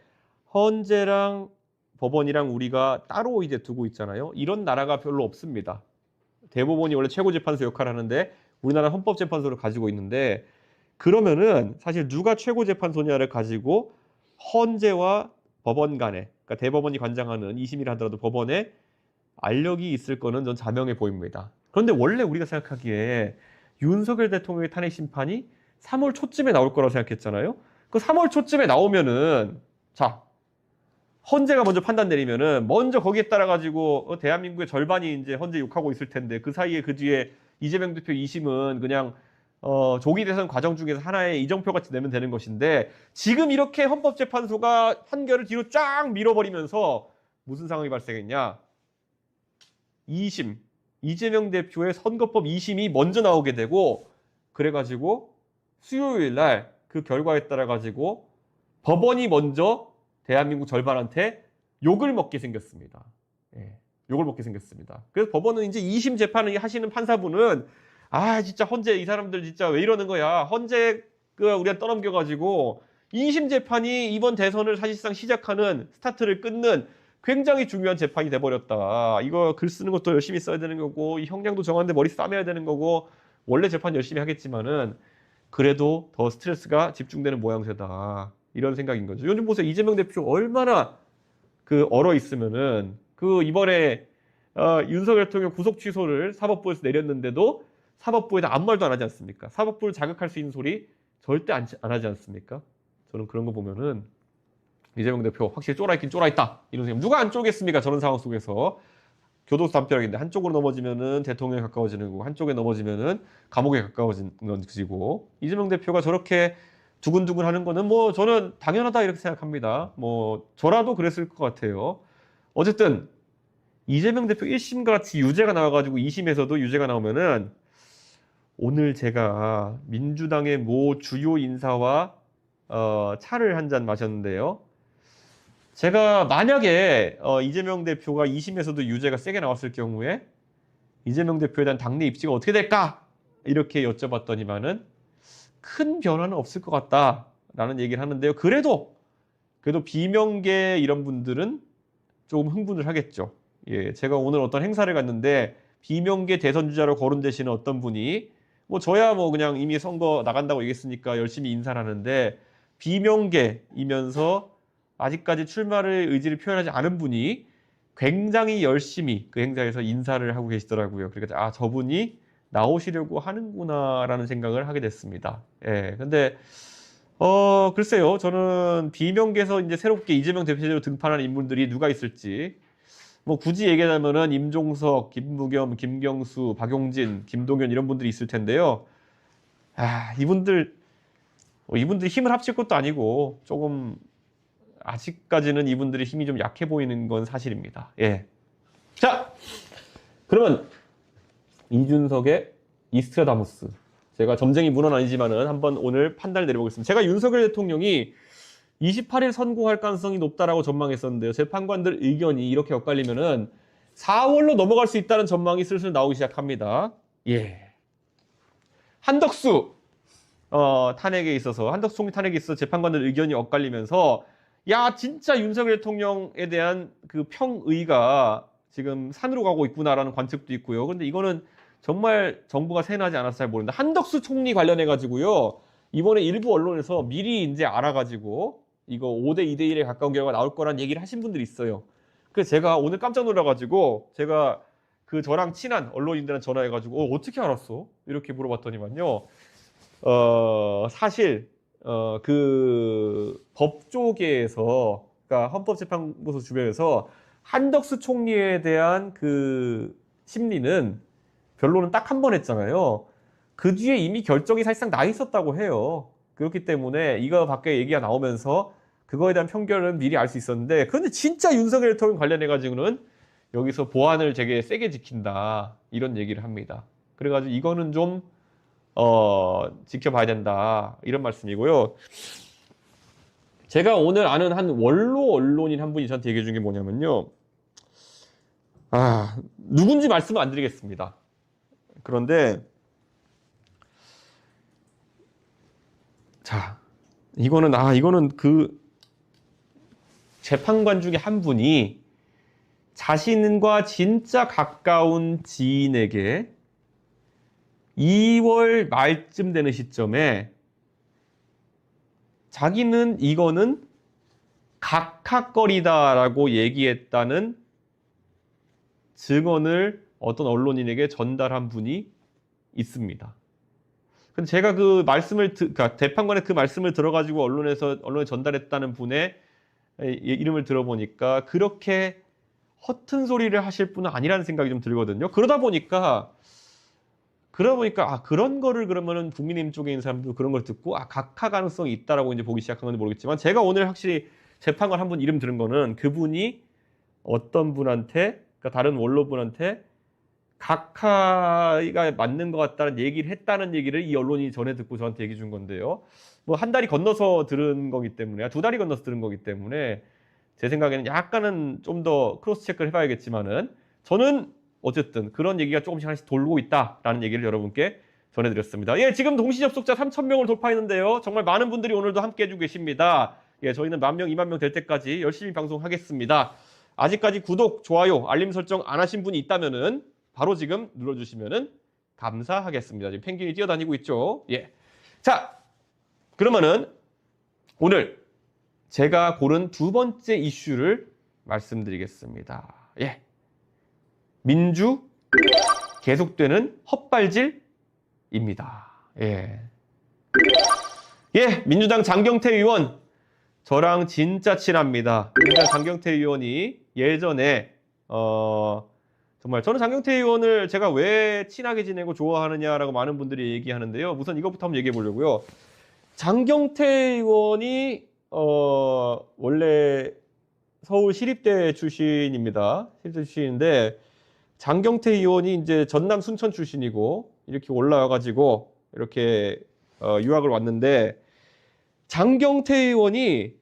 헌재랑 법원이랑 우리가 따로 이제 두고 있잖아요. 이런 나라가 별로 없습니다. 대법원이 원래 최고재판소 역할을 하는데 우리나라는 헌법재판소를 가지고 있는데 그러면은 사실 누가 최고재판소냐를 가지고 헌재와 법원 간에, 그러니까 대법원이 관장하는 2심이라 하더라도 법원에 알력이 있을 거는 전 자명해 보입니다. 그런데 원래 우리가 생각하기에 윤석열 대통령의 탄핵 심판이 3월 초쯤에 나올 거라고 생각했잖아요. 그 3월 초쯤에 나오면은 자, 헌재가 먼저 판단 내리면은 먼저 거기에 따라 가지고 대한민국의 절반이 이제 헌재 욕하고 있을 텐데 그 사이에 그 뒤에 이재명 대표 2심은 그냥 조기 대선 과정 중에서 하나의 이정표 같이 내면 되는 것인데 지금 이렇게 헌법재판소가 판결을 뒤로 쫙 밀어버리면서 무슨 상황이 발생했냐? 2심 이재명 대표의 선거법 2심이 먼저 나오게 되고 그래가지고 수요일 날 그 결과에 따라 가지고 법원이 먼저 대한민국 절반한테 욕을 먹게 생겼습니다. 예, 욕을 먹게 생겼습니다. 그래서 법원은 이제 2심 재판을 하시는 판사분은 진짜 헌재 이 사람들 진짜 왜 이러는 거야. 헌재 우리가 떠넘겨가지고 2심 재판이 이번 대선을 사실상 시작하는 스타트를 끊는 굉장히 중요한 재판이 돼버렸다. 이거 글 쓰는 것도 열심히 써야 되는 거고 이 형량도 정하는데 머리 싸매야 되는 거고 원래 재판 열심히 하겠지만은 그래도 더 스트레스가 집중되는 모양새다. 이런 생각인 거죠. 요즘 보세요. 이재명 대표 얼마나 얼어 있으면은 이번에 윤석열 대통령 구속 취소를 사법부에서 내렸는데도 사법부에다 아무 말도 안 하지 않습니까? 사법부를 자극할 수 있는 소리 절대 안 하지 않습니까? 저는 그런 거 보면은 이재명 대표 확실히 쫄아있긴 쫄아있다. 이런 생각. 누가 안 쫄겠습니까? 저런 상황 속에서. 교도소 담벼락인데 한쪽으로 넘어지면은 대통령에 가까워지는 거고 한쪽에 넘어지면은 감옥에 가까워지는 것이고 이재명 대표가 저렇게 두근두근 하는 거는 뭐 저는 당연하다 이렇게 생각합니다. 뭐 저라도 그랬을 것 같아요. 어쨌든 이재명 대표 1심 같이 유죄가 나와가지고 2심에서도 유죄가 나오면은 오늘 제가 민주당의 모 주요 인사와 차를 한 잔 마셨는데요. 제가 만약에 이재명 대표가 2심에서도 유죄가 세게 나왔을 경우에 이재명 대표에 대한 당내 입지가 어떻게 될까? 이렇게 여쭤봤더니만은 큰 변화는 없을 것 같다라는 얘기를 하는데요. 그래도 비명계 이런 분들은 조금 흥분을 하겠죠. 예, 제가 오늘 어떤 행사를 갔는데 비명계 대선 주자로 거론되시는 어떤 분이 뭐 저야 뭐 그냥 이미 선거 나간다고 얘기했으니까 열심히 인사를 하는데 비명계이면서 아직까지 출마를 의지를 표현하지 않은 분이 굉장히 열심히 그 행사에서 인사를 하고 계시더라고요. 그러니까 저분이 나오시려고 하는구나라는 생각을 하게 됐습니다. 예, 근데 글쎄요. 저는 비명계에서 이제 새롭게 이재명 대표로 등판하는 인물들이 누가 있을지 뭐 굳이 얘기하자면은 임종석, 김부겸, 김경수, 박용진, 김동연 이런 분들이 있을 텐데요. 이분들이 힘을 합칠 것도 아니고 조금 아직까지는 이분들의 힘이 좀 약해 보이는 건 사실입니다. 예. 자, 그러면 이준석의 이스트라다무스. 제가 점쟁이 문헌 아니지만은 한번 오늘 판단을 내려보겠습니다. 제가 윤석열 대통령이 28일 선고할 가능성이 높다라고 전망했었는데요. 재판관들 의견이 이렇게 엇갈리면은 4월로 넘어갈 수 있다는 전망이 슬슬 나오기 시작합니다. 예. 한덕수 탄핵에 있어서 한덕수 총리 탄핵에 있어서 재판관들 의견이 엇갈리면서 진짜 윤석열 대통령에 대한 그 평의가 지금 산으로 가고 있구나라는 관측도 있고요. 그런데 이거는 정말 정부가 세뇌하지 않아서 잘 모르는데 한덕수 총리 관련해 가지고요. 이번에 일부 언론에서 미리 이제 알아가지고 이거 5대 2대 1에 가까운 결과가 나올 거란 얘기를 하신 분들이 있어요. 그래서 제가 오늘 깜짝 놀라가지고 제가 저랑 친한 언론인들한테 전화해가지고 어떻게 알았어? 이렇게 물어봤더니만요. 사실 그 법조계에서 그러니까 헌법재판소 주변에서 한덕수 총리에 대한 그 심리는 변론은 딱 한 번 했잖아요. 그 뒤에 이미 결정이 사실상 나 있었다고 해요. 그렇기 때문에 이거 밖에 얘기가 나오면서 그거에 대한 편견은 미리 알 수 있었는데 그런데 진짜 윤석열 대통령 관련해가지고는 여기서 보안을 되게 세게 지킨다 이런 얘기를 합니다. 그래가지고 이거는 좀 지켜봐야 된다 이런 말씀이고요. 제가 오늘 아는 한 원로 언론인 한 분이 저한테 얘기해 준 게 뭐냐면요. 누군지 말씀은 안 드리겠습니다. 그런데 자, 이거는 그 재판관 중에 한 분이 자신과 진짜 가까운 지인에게 2월 말쯤 되는 시점에 자기는 이거는 각하거리다라고 얘기했다는 증언을 어떤 언론인에게 전달한 분이 있습니다. 근데 제가 그 말씀을, 그러니까 재판관의 그 말씀을 들어가지고 언론에 전달했다는 분의 이름을 들어보니까 그렇게 허튼 소리를 하실 분은 아니라는 생각이 좀 들거든요. 그러다 보니까 그런 거를 그러면은 국민의힘 쪽에 있는 사람도 그런 걸 듣고 각하 가능성이 있다라고 이제 보기 시작한 건지 모르겠지만, 제가 오늘 확실히 재판관 한 분 이름 들은 거는 그분이 어떤 분한테, 그러니까 다른 원로분한테 각하가 맞는 것 같다는 얘기를 했다는 얘기를 이 언론이 전해 듣고 저한테 얘기해 준 건데요. 뭐 한 달이 건너서 들은 거기 때문에, 두 달이 건너서 들은 거기 때문에 제 생각에는 약간은 좀 더 크로스 체크를 해봐야겠지만은, 저는 어쨌든 그런 얘기가 조금씩 하나씩 돌고 있다라는 얘기를 여러분께 전해드렸습니다. 예, 지금 동시 접속자 3,000명을 돌파했는데요. 정말 많은 분들이 오늘도 함께 해주고 계십니다. 예, 저희는 10,000명, 20,000명 될 때까지 열심히 방송하겠습니다. 아직까지 구독, 좋아요, 알림 설정 안 하신 분이 있다면은 바로 지금 눌러주시면은 감사하겠습니다. 지금 펭귄이 뛰어다니고 있죠. 예. 자, 그러면은 오늘 제가 고른 두 번째 이슈를 말씀드리겠습니다. 예. 민주 계속되는 헛발질입니다. 예. 예, 민주당 장경태 의원, 저랑 진짜 친합니다. 민주당 장경태 의원이 예전에 정말 저는 장경태 의원을 제가 왜 친하게 지내고 좋아하느냐라고 많은 분들이 얘기하는데요. 우선 이것부터 한번 얘기해 보려고요. 장경태 의원이 원래 서울 시립대 출신입니다. 시립대 출신인데, 장경태 의원이 이제 전남 순천 출신이고 이렇게 올라와가지고 이렇게 유학을 왔는데, 장경태 의원이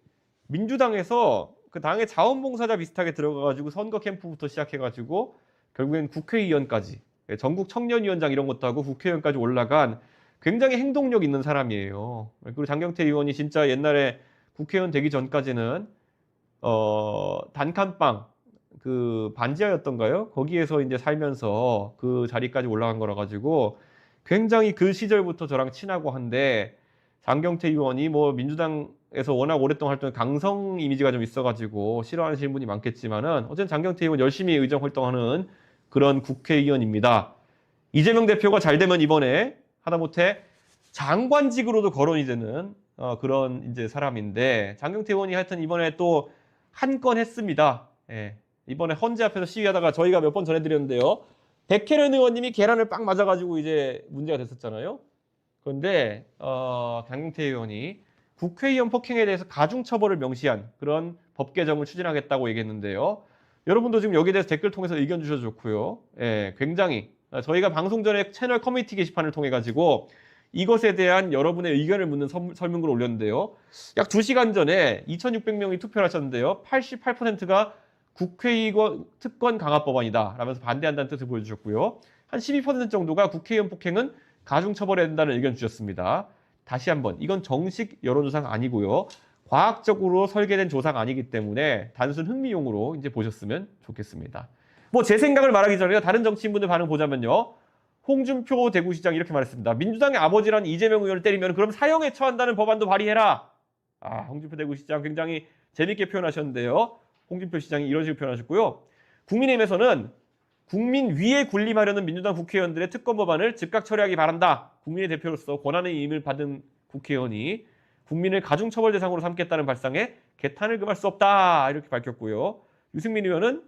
민주당에서 그 당의 자원봉사자 비슷하게 들어가가지고 선거 캠프부터 시작해가지고 결국엔 국회의원까지, 전국 청년위원장 이런 것도 하고 국회의원까지 올라간 굉장히 행동력 있는 사람이에요. 그리고 장경태 의원이 진짜 옛날에 국회의원 되기 전까지는 단칸방 그 반지하였던가요? 거기에서 이제 살면서 그 자리까지 올라간 거라 가지고 굉장히 그 시절부터 저랑 친하고 한데, 장경태 의원이 뭐 민주당에서 워낙 오랫동안 활동해 강성 이미지가 좀 있어가지고 싫어하시는 분이 많겠지만은, 어쨌든 장경태 의원 열심히 의정 활동하는 그런 국회의원입니다. 이재명 대표가 잘 되면 이번에 하다못해 장관직으로도 거론이 되는 그런 이제 사람인데, 장경태 의원이 하여튼 이번에 또 한 건 했습니다. 예. 이번에 헌재 앞에서 시위하다가 저희가 몇 번 전해드렸는데요. 백혜련 의원님이 계란을 빵 맞아가지고 이제 문제가 됐었잖아요. 그런데 장경태 의원이 국회의원 폭행에 대해서 가중처벌을 명시한 그런 법 개정을 추진하겠다고 얘기했는데요. 여러분도 지금 여기에 대해서 댓글 통해서 의견 주셔도 좋고요. 예, 굉장히 저희가 방송 전에 채널 커뮤니티 게시판을 통해 가지고 이것에 대한 여러분의 의견을 묻는 설문글을 올렸는데요. 약 2시간 전에 2,600명이 투표를 하셨는데요. 88%가 국회의원 특권 강화 법안이다 라면서 반대한다는 뜻을 보여주셨고요. 한 12% 정도가 국회의원 폭행은 가중처벌해야 된다는 의견 주셨습니다. 다시 한번, 이건 정식 여론조사가 아니고요. 과학적으로 설계된 조사가 아니기 때문에 단순 흥미용으로 이제 보셨으면 좋겠습니다. 뭐 제 생각을 말하기 전에 다른 정치인분들 반응 보자면요. 홍준표 대구시장 이렇게 말했습니다. 민주당의 아버지란 이재명 의원을 때리면 그럼 사형에 처한다는 법안도 발의해라. 홍준표 대구시장 굉장히 재밌게 표현하셨는데요. 홍준표 시장이 이런 식으로 표현하셨고요. 국민의힘에서는 국민 위에 군림하려는 민주당 국회의원들의 특권 법안을 즉각 처리하기 바란다. 국민의 대표로서 권한의 임을 받은 국회의원이 국민을 가중처벌 대상으로 삼겠다는 발상에 개탄을 금할 수 없다. 이렇게 밝혔고요. 유승민 의원은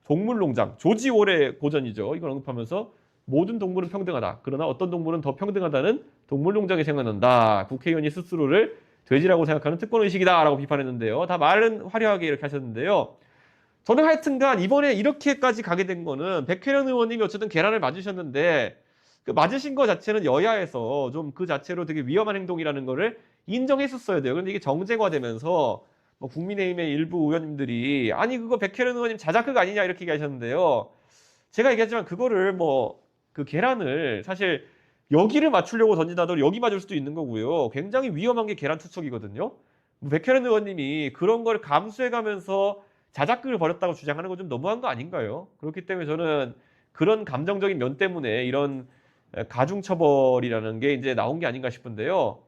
동물농장, 조지 오레 고전이죠. 이걸 언급하면서 모든 동물은 평등하다. 그러나 어떤 동물은 더 평등하다는 동물농장이 생각난다. 국회의원이 스스로를 돼지라고 생각하는 특권의식이다 라고 비판했는데요. 다 말은 화려하게 이렇게 하셨는데요. 저는 하여튼간 이번에 이렇게까지 가게 된 거는 백혜련 의원님이 어쨌든 계란을 맞으셨는데, 그 맞으신 거 자체는 여야에서 좀 그 자체로 되게 위험한 행동이라는 거를 인정했었어야 돼요. 그런데 이게 정쟁화되면서 뭐 국민의힘의 일부 의원님들이 아니 그거 백혜련 의원님 자작극 아니냐 이렇게 얘기하셨는데요. 제가 얘기하지만 그거를 뭐 그 계란을 사실 여기를 맞추려고 던진다더라도 여기 맞을 수도 있는 거고요. 굉장히 위험한 게 계란 투척이거든요. 백혜련 의원님이 그런 걸 감수해가면서 자작극을 벌였다고 주장하는 건 좀 너무한 거 아닌가요? 그렇기 때문에 저는 그런 감정적인 면 때문에 이런 가중처벌이라는 게 이제 나온 게 아닌가 싶은데요.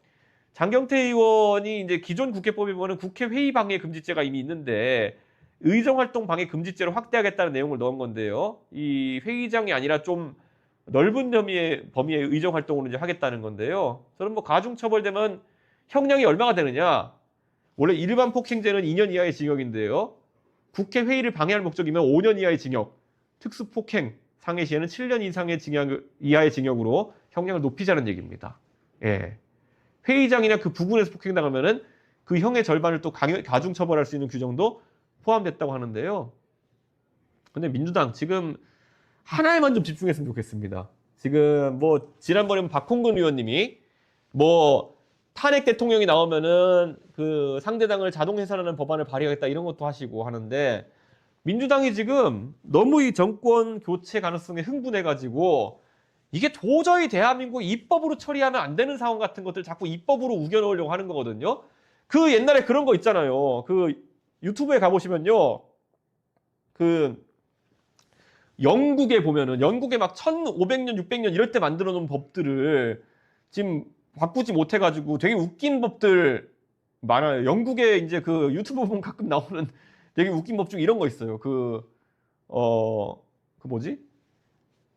장경태 의원이 이제 기존 국회법에 보면 국회 회의 방해 금지죄가 이미 있는데 의정활동 방해 금지죄를 확대하겠다는 내용을 넣은 건데요. 이 회의장이 아니라 좀 넓은 범위의 의정활동으로 이제 하겠다는 건데요. 저는 뭐 가중처벌되면 형량이 얼마가 되느냐? 원래 일반 폭행죄는 2년 이하의 징역인데요. 국회 회의를 방해할 목적이면 5년 이하의 징역, 특수폭행 상해 시에는 7년 이상의 이하의 징역으로 형량을 높이자는 얘기입니다. 예. 회의장이나 그 부근에서 폭행당하면은 그 형의 절반을 또 가중처벌할 수 있는 규정도 포함됐다고 하는데요. 근데 민주당 지금 하나에만 좀 집중했으면 좋겠습니다. 지금 뭐 지난번에 박홍근 의원님이 뭐 탄핵 대통령이 나오면은 그 상대당을 자동 해산하는 법안을 발의하겠다 이런 것도 하시고 하는데 민주당이 지금 너무 이 정권 교체 가능성에 흥분해가지고 이게 도저히 대한민국 입법으로 처리하면 안 되는 상황 같은 것들 자꾸 입법으로 우겨넣으려고 하는 거거든요. 그 옛날에 그런 거 있잖아요. 그 유튜브에 가보시면요. 그 영국에 보면은 영국에 막 1500년, 600년 이럴 때 만들어 놓은 법들을 지금 바꾸지 못해가지고 되게 웃긴 법들 많아요. 영국에 이제 그 유튜브 보면 가끔 나오는 되게 웃긴 법 중에 이런 거 있어요. 그 뭐지?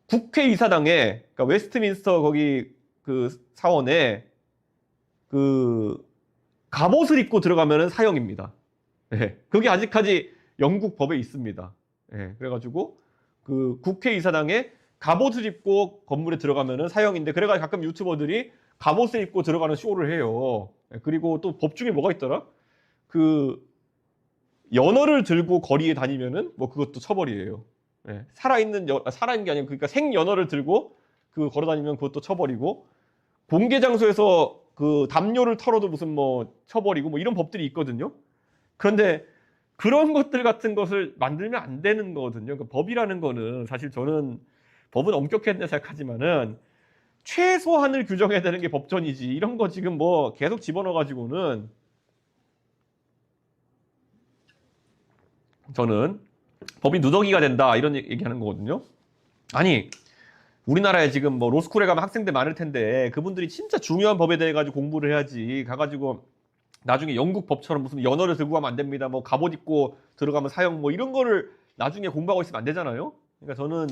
국회의사당에, 그러니까 웨스트민스터 거기 그 사원에 그 갑옷을 입고 들어가면은 사형입니다. 예. 그게 아직까지 영국 법에 있습니다. 예. 그래가지고 그 국회의사당에 갑옷을 입고 건물에 들어가면은 사형인데 그래가지고 가끔 유튜버들이 갑옷을 입고 들어가는 쇼를 해요. 예. 그리고 또 법 중에 뭐가 있더라? 그 연어를 들고 거리에 다니면은 뭐 그것도 처벌이에요. 예. 살아있는 게 아니고 그러니까 생연어를 들고 그 걸어다니면 그것도 처벌이고 공개 장소에서 그 담요를 털어도 무슨 뭐 처벌이고 뭐 이런 법들이 있거든요. 그런데 그런 것들 같은 것을 만들면 안 되는 거거든요. 그러니까 법이라는 거는 사실 저는 법은 엄격해야 된다 생각하지만은 최소한을 규정해야 되는 게 법전이지. 이런 거 지금 뭐 계속 집어넣어가지고는 저는 법이 누더기가 된다 이런 얘기하는 거거든요. 아니 우리나라에 지금 뭐 로스쿨에 가면 학생들 많을 텐데 그분들이 진짜 중요한 법에 대해 가지고 공부를 해야지 가가지고 나중에 영국 법처럼 무슨 연어를 들고 가면 안 됩니다. 뭐 갑옷 입고 들어가면 사형 뭐 이런 거를 나중에 공부하고 있으면 안 되잖아요. 그러니까 저는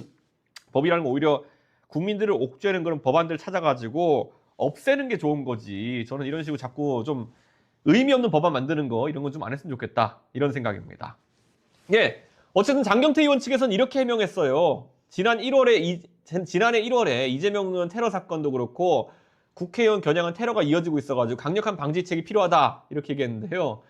법이라는 거 오히려 국민들을 옥죄는 그런 법안들 찾아가지고 없애는 게 좋은 거지. 저는 이런 식으로 자꾸 좀 의미 없는 법안 만드는 거 이런 건 좀 안 했으면 좋겠다 이런 생각입니다. 예, 어쨌든 장경태 의원 측에서는 이렇게 해명했어요. 지난해 1월에 이재명 의원 테러 사건도 그렇고 국회의원 겨냥한 테러가 이어지고 있어가지고 강력한 방지책이 필요하다 이렇게 얘기했는데요.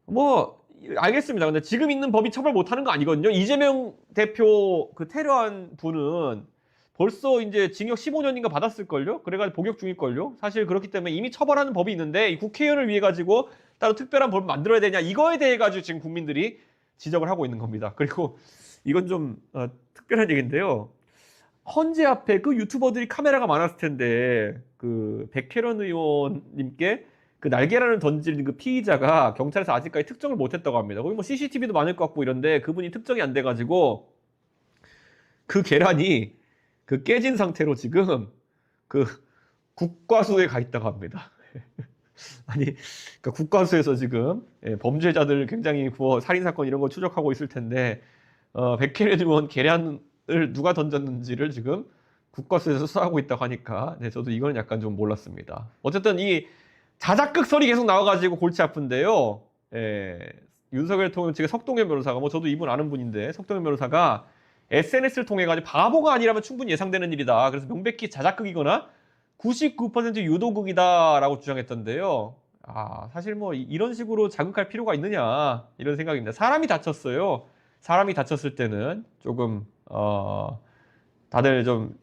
뭐 알겠습니다. 근데 지금 있는 법이 처벌 못하는 거 아니거든요. 이재명 대표 그 테러한 분은 벌써 이제 징역 15년인가 받았을걸요? 그래가지고 복역 중일걸요? 사실 그렇기 때문에 이미 처벌하는 법이 있는데 이 국회의원을 위해 가지고 따로 특별한 법을 만들어야 되냐 이거에 대해 가지고 지금 국민들이 지적을 하고 있는 겁니다. 그리고 이건 좀 특별한 얘기인데요. 헌재 앞에 그 유튜버들이 카메라가 많았을 텐데 그 백혜련 의원님께 그 날계란을 던진 그 피의자가 경찰에서 아직까지 특정을 못했다고 합니다. 거기 뭐 CCTV도 많을 것 같고 이런데 그분이 특정이 안 돼가지고 그 계란이 그 깨진 상태로 지금 그 국과수에 가 있다고 합니다. 아니, 그러니까 국과수에서 지금 범죄자들 굉장히 뭐 살인 사건 이런 거 추적하고 있을 텐데 백혜련 의원 계란을 누가 던졌는지를 지금 국과수에서 수사하고 있다고 하니까 저도 이거는 약간 좀 몰랐습니다. 어쨌든 이 자작극 설이 계속 나와가지고 골치 아픈데요. 윤석열 대통령 측의 석동현 변호사가 뭐 저도 이분 아는 분인데 석동현 변호사가 SNS를 통해 가지고 바보가 아니라면 충분히 예상되는 일이다. 그래서 명백히 자작극이거나 99% 유도극이다라고 주장했던데요. 사실 뭐 이런 식으로 자극할 필요가 있느냐 이런 생각입니다. 사람이 다쳤어요. 사람이 다쳤을 때는 조금 다들 좀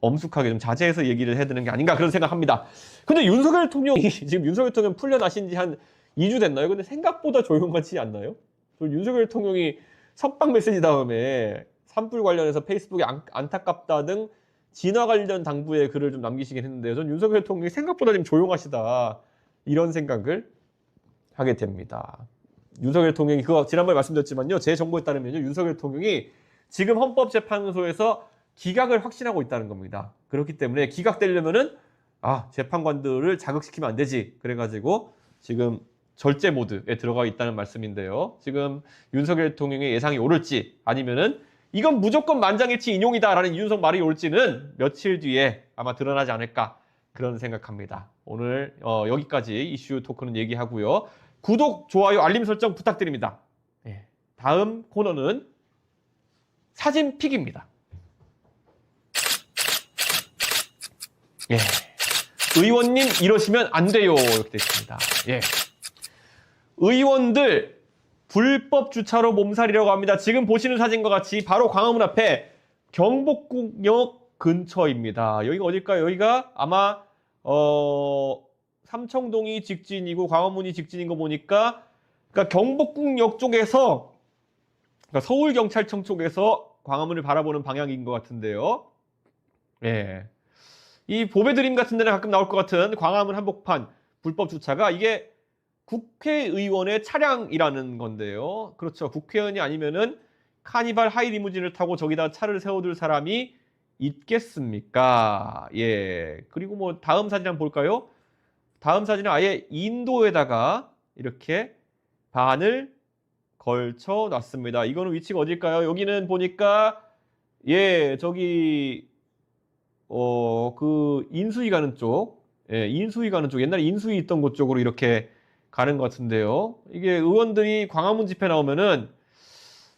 엄숙하게 좀 자제해서 얘기를 해야 되는 게 아닌가 그런 생각합니다. 근데 윤석열 대통령이 지금 윤석열 대통령 풀려나신 지 한 2주 됐나요? 근데 생각보다 조용하지 않나요? 윤석열 대통령이 석방 메시지 다음에 산불 관련해서 페이스북에 안타깝다 등 진화 관련 당부에 글을 좀 남기시긴 했는데요. 전 윤석열 대통령이 생각보다 좀 조용하시다 이런 생각을 하게 됩니다. 윤석열 대통령이 그거 지난번에 말씀드렸지만요. 제 정보에 따르면요. 윤석열 대통령이 지금 헌법재판소에서 기각을 확신하고 있다는 겁니다. 그렇기 때문에 기각되려면은 재판관들을 자극시키면 안 되지. 그래가지고 지금 절제 모드에 들어가 있다는 말씀인데요. 지금 윤석열 대통령의 예상이 오를지 아니면은 이건 무조건 만장일치 인용이다라는 이준석 말이 올지는 며칠 뒤에 아마 드러나지 않을까 그런 생각합니다. 오늘 여기까지 이슈 토크는 얘기하고요. 구독, 좋아요, 알림 설정 부탁드립니다. 네. 다음 코너는 사진 픽입니다. 예. 의원님 이러시면 안 돼요. 이렇게 되어 있습니다. 예. 의원들 불법 주차로 몸살이라고 합니다. 지금 보시는 사진과 같이 바로 광화문 앞에 경복궁역 근처입니다. 여기가 어딜까요? 여기가 아마 삼청동이 직진이고 광화문이 직진인 거 보니까 그러니까 경복궁역 쪽에서 그러니까 서울경찰청 쪽에서 광화문을 바라보는 방향인 것 같은데요. 예. 이 보배드림 같은 데는 가끔 나올 것 같은 광화문 한복판 불법 주차가 이게 국회의원의 차량이라는 건데요. 그렇죠. 국회의원이 아니면은 카니발 하이 리무진을 타고 저기다 차를 세워둘 사람이 있겠습니까? 예. 그리고 뭐 다음 사진 한번 볼까요? 다음 사진은 아예 인도에다가 이렇게 반을 걸쳐 놨습니다. 이거는 위치가 어딜까요? 여기는 보니까 예, 저기 그 인수위 가는 쪽, 예, 인수위 가는 쪽, 옛날에 인수위 있던 곳 쪽으로 이렇게 가는 것 같은데요. 이게 의원들이 광화문 집회 나오면은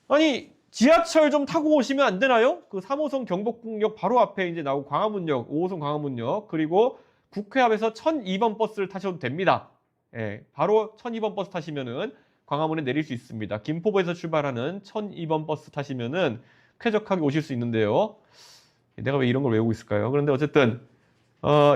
아니 지하철 좀 타고 오시면 안 되나요? 그 3호선 경복궁역 바로 앞에 이제 나오고 광화문역, 5호선 광화문역 그리고 국회 앞에서 1002번 버스를 타셔도 됩니다. 예, 바로 1002번 버스 타시면은 광화문에 내릴 수 있습니다. 김포부에서 출발하는 1002번 버스 타시면은 쾌적하게 오실 수 있는데요. 내가 왜 이런 걸 외우고 있을까요? 그런데 어쨌든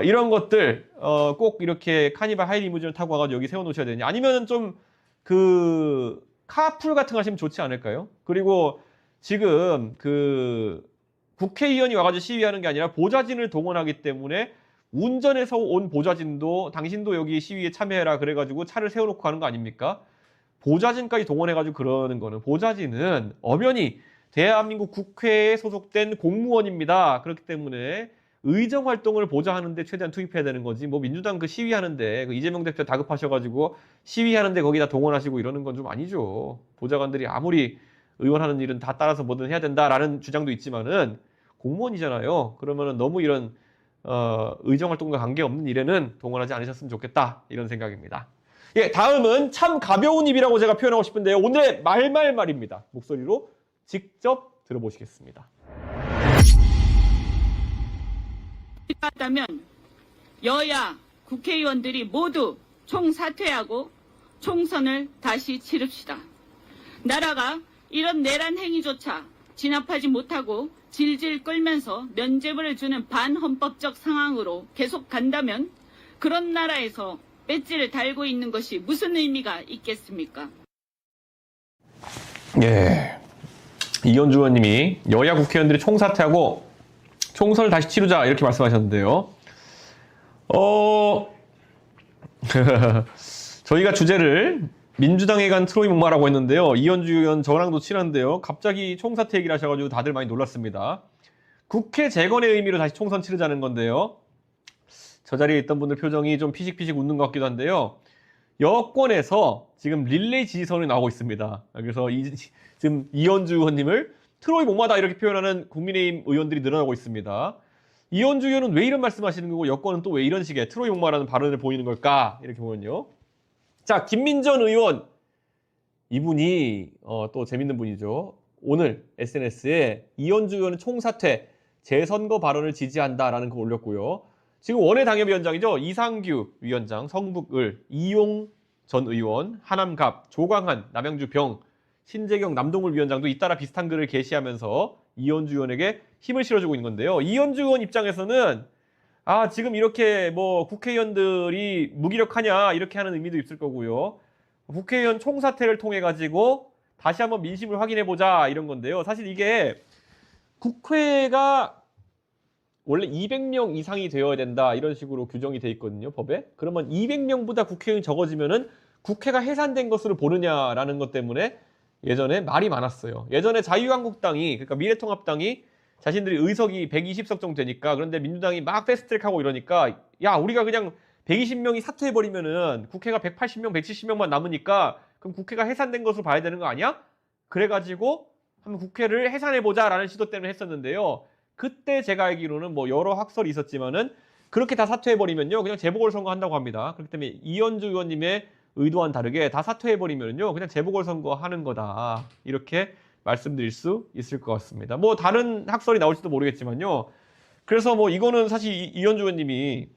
이런 것들 꼭 이렇게 카니발 하이 리무진을 타고 와가지고 여기 세워놓으셔야 되냐? 아니면은 좀 그 카풀 같은 거 하시면 좋지 않을까요? 그리고 지금 그 국회의원이 와가지고 시위하는 게 아니라 보좌진을 동원하기 때문에 운전해서 온 보좌진도 당신도 여기 시위에 참여해라 그래가지고 차를 세워놓고 하는 거 아닙니까? 보좌진까지 동원해가지고 그러는 거는 보좌진은 엄연히 대한민국 국회에 소속된 공무원입니다. 그렇기 때문에 의정 활동을 보좌하는데 최대한 투입해야 되는 거지. 뭐 민주당 그 시위하는데 그 이재명 대표 다급하셔가지고 시위하는데 거기다 동원하시고 이러는 건 좀 아니죠. 보좌관들이 아무리 의원하는 일은 다 따라서 뭐든 해야 된다라는 주장도 있지만은 공무원이잖아요. 그러면은 너무 이런 의정 활동과 관계없는 일에는 동원하지 않으셨으면 좋겠다 이런 생각입니다. 예, 다음은 참 가벼운 입이라고 제가 표현하고 싶은데요. 오늘의 말입니다. 목소리로 직접 들어보시겠습니다. 필요하다면 여야 국회의원들이 모두 총사퇴하고 총선을 다시 치릅시다. 나라가 이런 내란 행위조차 진압하지 못하고 질질 끌면서 면죄부를 주는 반헌법적 상황으로 계속 간다면 그런 나라에서 배지를 달고 있는 것이 무슨 의미가 있겠습니까? 예, 이현주 의원님이 여야 국회의원들이 총사퇴하고 총선을 다시 치르자 이렇게 말씀하셨는데요. 저희가 주제를 민주당에 간 트로이 목마라고 했는데요. 이현주 의원 저랑도 친한데요. 갑자기 총사퇴 얘기를 하셔가지고 다들 많이 놀랐습니다. 국회 재건의 의미로 다시 총선 치르자는 건데요. 저 자리에 있던 분들 표정이 좀 피식피식 웃는 것 같기도 한데요. 여권에서 지금 릴레이 지지선이 나오고 있습니다. 그래서 지금 이현주 의원님을 트로이 목마다 이렇게 표현하는 국민의힘 의원들이 늘어나고 있습니다. 이현주 의원은 왜 이런 말씀하시는 거고 여권은 또 왜 이런 식의 트로이 목마라는 발언을 보이는 걸까? 이렇게 보면요. 자, 김민전 의원 이분이 또 재밌는 분이죠. 오늘 SNS에 이현주 의원은 총사퇴, 재선거 발언을 지지한다라는 거 올렸고요. 지금 원외 당협위원장이죠. 이상규 위원장, 성북을, 이용 전 의원, 하남갑, 조광한, 남양주 병, 신재경 남동울 위원장도 잇따라 비슷한 글을 게시하면서 이현주 의원에게 힘을 실어주고 있는 건데요. 이현주 의원 입장에서는 지금 이렇게 뭐 국회의원들이 무기력하냐 이렇게 하는 의미도 있을 거고요. 국회의원 총사퇴를 통해 가지고 다시 한번 민심을 확인해 보자 이런 건데요. 사실 이게 국회가 원래 200명 이상이 되어야 된다 이런 식으로 규정이 돼 있거든요, 법에. 그러면 200명보다 국회의원이 적어지면은 국회가 해산된 것으로 보느냐라는 것 때문에 예전에 말이 많았어요. 예전에 자유한국당이, 그러니까 미래통합당이 자신들이 의석이 120석 정도 되니까 그런데 민주당이 막 패스트트랙하고 이러니까 야 우리가 그냥 120명이 사퇴해버리면은 국회가 180명, 170명만 남으니까 그럼 국회가 해산된 것으로 봐야 되는 거 아니야? 그래가지고 한번 국회를 해산해보자라는 시도 때문에 했었는데요. 그때 제가 알기로는 뭐 여러 학설이 있었지만은 그렇게 다 사퇴해버리면요. 그냥 재보궐선거 한다고 합니다. 그렇기 때문에 이현주 의원님의 의도와는 다르게 다 사퇴해버리면요. 그냥 재보궐선거 하는 거다. 이렇게 말씀드릴 수 있을 것 같습니다. 뭐 다른 학설이 나올지도 모르겠지만요. 그래서 뭐 이거는 사실 이현주 의원님이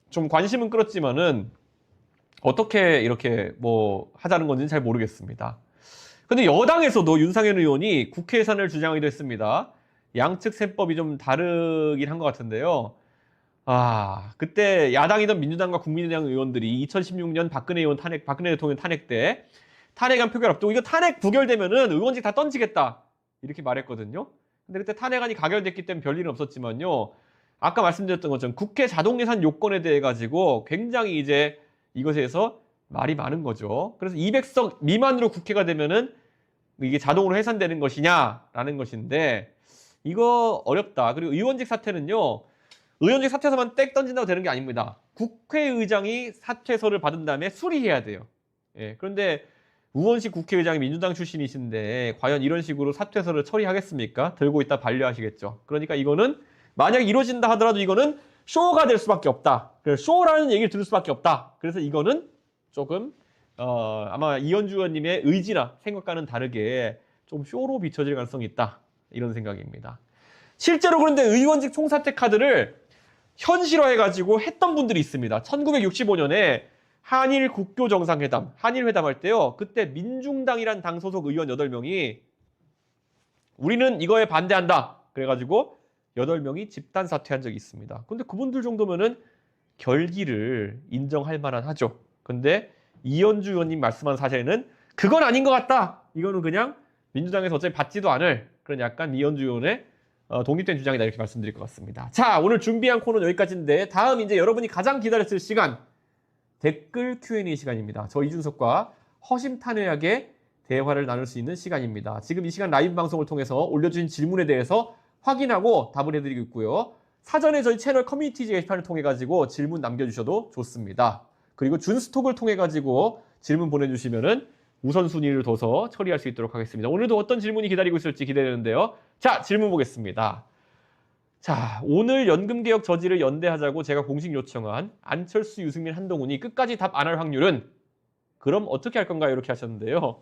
좀 관심은 끌었지만은 어떻게 이렇게 뭐 하자는 건지는 잘 모르겠습니다. 근데 여당에서도 윤상현 의원이 국회 예산을 주장하기도 했습니다. 양측 셈법이 좀 다르긴 한 것 같은데요. 그때 야당이던 민주당과 국민의당 의원들이 2016년 박근혜 대통령 탄핵 때 탄핵안 표결 앞두고 이거 탄핵 부결되면은 의원직 다 던지겠다. 이렇게 말했거든요. 근데 그때 탄핵안이 가결됐기 때문에 별일은 없었지만요. 아까 말씀드렸던 것처럼 국회 자동 예산 요건에 대해 가지고 굉장히 이제 이것에 대해서 말이 많은 거죠. 그래서 200석 미만으로 국회가 되면은 이게 자동으로 해산되는 것이냐라는 것인데 이거 어렵다. 그리고 의원직 사퇴는요. 의원직 사퇴서만 땡 던진다고 되는 게 아닙니다. 국회의장이 사퇴서를 받은 다음에 수리해야 돼요. 예, 그런데 우원식 국회의장이 민주당 출신이신데 과연 이런 식으로 사퇴서를 처리하겠습니까? 들고 있다 반려하시겠죠. 그러니까 이거는 만약 이루어진다 하더라도 이거는 쇼가 될 수밖에 없다. 그래서 쇼라는 얘기를 들을 수밖에 없다. 그래서 이거는 조금 아마 이현주 의원님의 의지나 생각과는 다르게 좀 쇼로 비춰질 가능성이 있다. 이런 생각입니다. 실제로 그런데 의원직 총사퇴 카드를 현실화해가지고 했던 분들이 있습니다. 1965년에 한일 국교 정상회담, 한일 회담할 때요. 그때 민중당이란 당 소속 의원 8명이 우리는 이거에 반대한다. 그래가지고 8명이 집단 사퇴한 적이 있습니다. 근데 그분들 정도면은 결기를 인정할 만한 하죠. 근데 이현주 의원님 말씀한 사실은 그건 아닌 것 같다. 이거는 그냥 민주당에서 어차피 받지도 않을 그런 약간 이현주 의원의 독립된 주장이다 이렇게 말씀드릴 것 같습니다. 자, 오늘 준비한 코너는 여기까지인데 다음 이제 여러분이 가장 기다렸을 시간 댓글 Q&A 시간입니다. 저 이준석과 허심탄회하게 대화를 나눌 수 있는 시간입니다. 지금 이 시간 라이브 방송을 통해서 올려주신 질문에 대해서 확인하고 답을 해드리고 있고요. 사전에 저희 채널 커뮤니티 게시판을 통해 가지고 질문 남겨주셔도 좋습니다. 그리고 준스톡을 통해 가지고 질문 보내주시면은 우선순위를 둬서 처리할 수 있도록 하겠습니다. 오늘도 어떤 질문이 기다리고 있을지 기대되는데요. 자, 질문 보겠습니다. 자, 오늘 연금개혁 저지를 연대하자고 제가 공식 요청한 안철수, 유승민, 한동훈이 끝까지 답 안 할 확률은 그럼 어떻게 할 건가요? 이렇게 하셨는데요.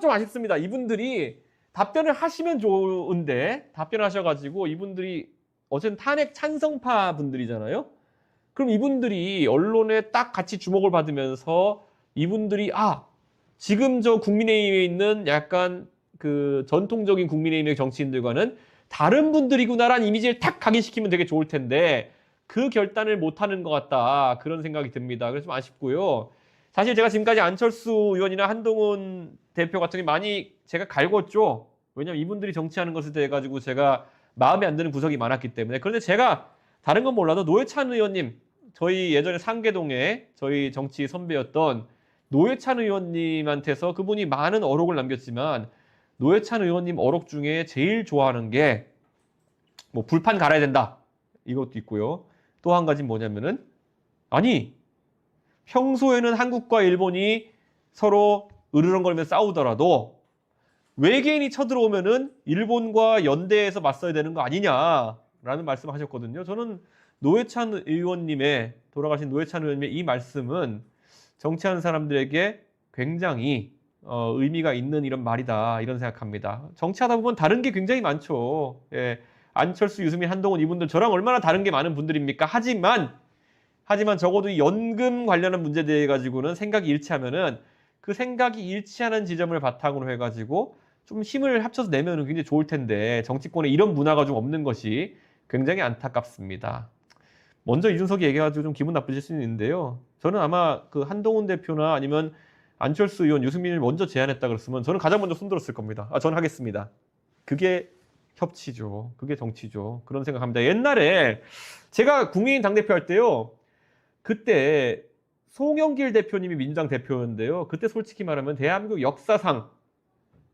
좀 아쉽습니다. 이분들이 답변을 하시면 좋은데 답변을 하셔가지고 이분들이 어쨌든 탄핵 찬성파 분들이잖아요. 그럼 이분들이 언론에 딱 같이 주목을 받으면서 이분들이 지금 저 국민의힘에 있는 약간 그 전통적인 국민의힘의 정치인들과는 다른 분들이구나라는 이미지를 탁 각인시키면 되게 좋을 텐데 그 결단을 못하는 것 같다 그런 생각이 듭니다. 그래서 좀 아쉽고요. 사실 제가 지금까지 안철수 의원이나 한동훈 대표 같은 게 많이 제가 갈궜죠. 왜냐면 이분들이 정치하는 것에 대해 가지고 제가 마음에 안 드는 구석이 많았기 때문에. 그런데 제가 다른 건 몰라도 노회찬 의원님, 저희 예전에 상계동에 저희 정치 선배였던 노회찬 의원님한테서 그분이 많은 어록을 남겼지만 노회찬 의원님 어록 중에 제일 좋아하는 게 뭐 불판 갈아야 된다 이것도 있고요. 또 한 가지는 뭐냐면은 아니 평소에는 한국과 일본이 서로 으르렁거리면서 싸우더라도 외계인이 쳐들어오면은 일본과 연대해서 맞서야 되는 거 아니냐라는 말씀을 하셨거든요. 저는 노회찬 의원님의 돌아가신 노회찬 의원님의 이 말씀은 정치하는 사람들에게 굉장히 의미가 있는 이런 말이다 이런 생각합니다. 정치하다 보면 다른 게 굉장히 많죠. 예, 안철수, 유승민, 한동훈 이분들 저랑 얼마나 다른 게 많은 분들입니까? 하지만 적어도 이 연금 관련한 문제에 대해 가지고는 생각이 일치하면은 그 생각이 일치하는 지점을 바탕으로 해가지고 좀 힘을 합쳐서 내면은 굉장히 좋을 텐데 정치권에 이런 문화가 좀 없는 것이 굉장히 안타깝습니다. 먼저 이준석이 얘기해가지고 좀 기분 나쁘실 수는 있는데요. 저는 아마 그 한동훈 대표나 아니면 안철수 의원, 유승민을 먼저 제안했다 그랬으면 저는 가장 먼저 손들었을 겁니다. 저는 하겠습니다. 그게 협치죠. 그게 정치죠. 그런 생각합니다. 옛날에 제가 국민의힘 당대표 할 때요. 그때 송영길 대표님이 민주당 대표였는데요. 그때 솔직히 말하면 대한민국 역사상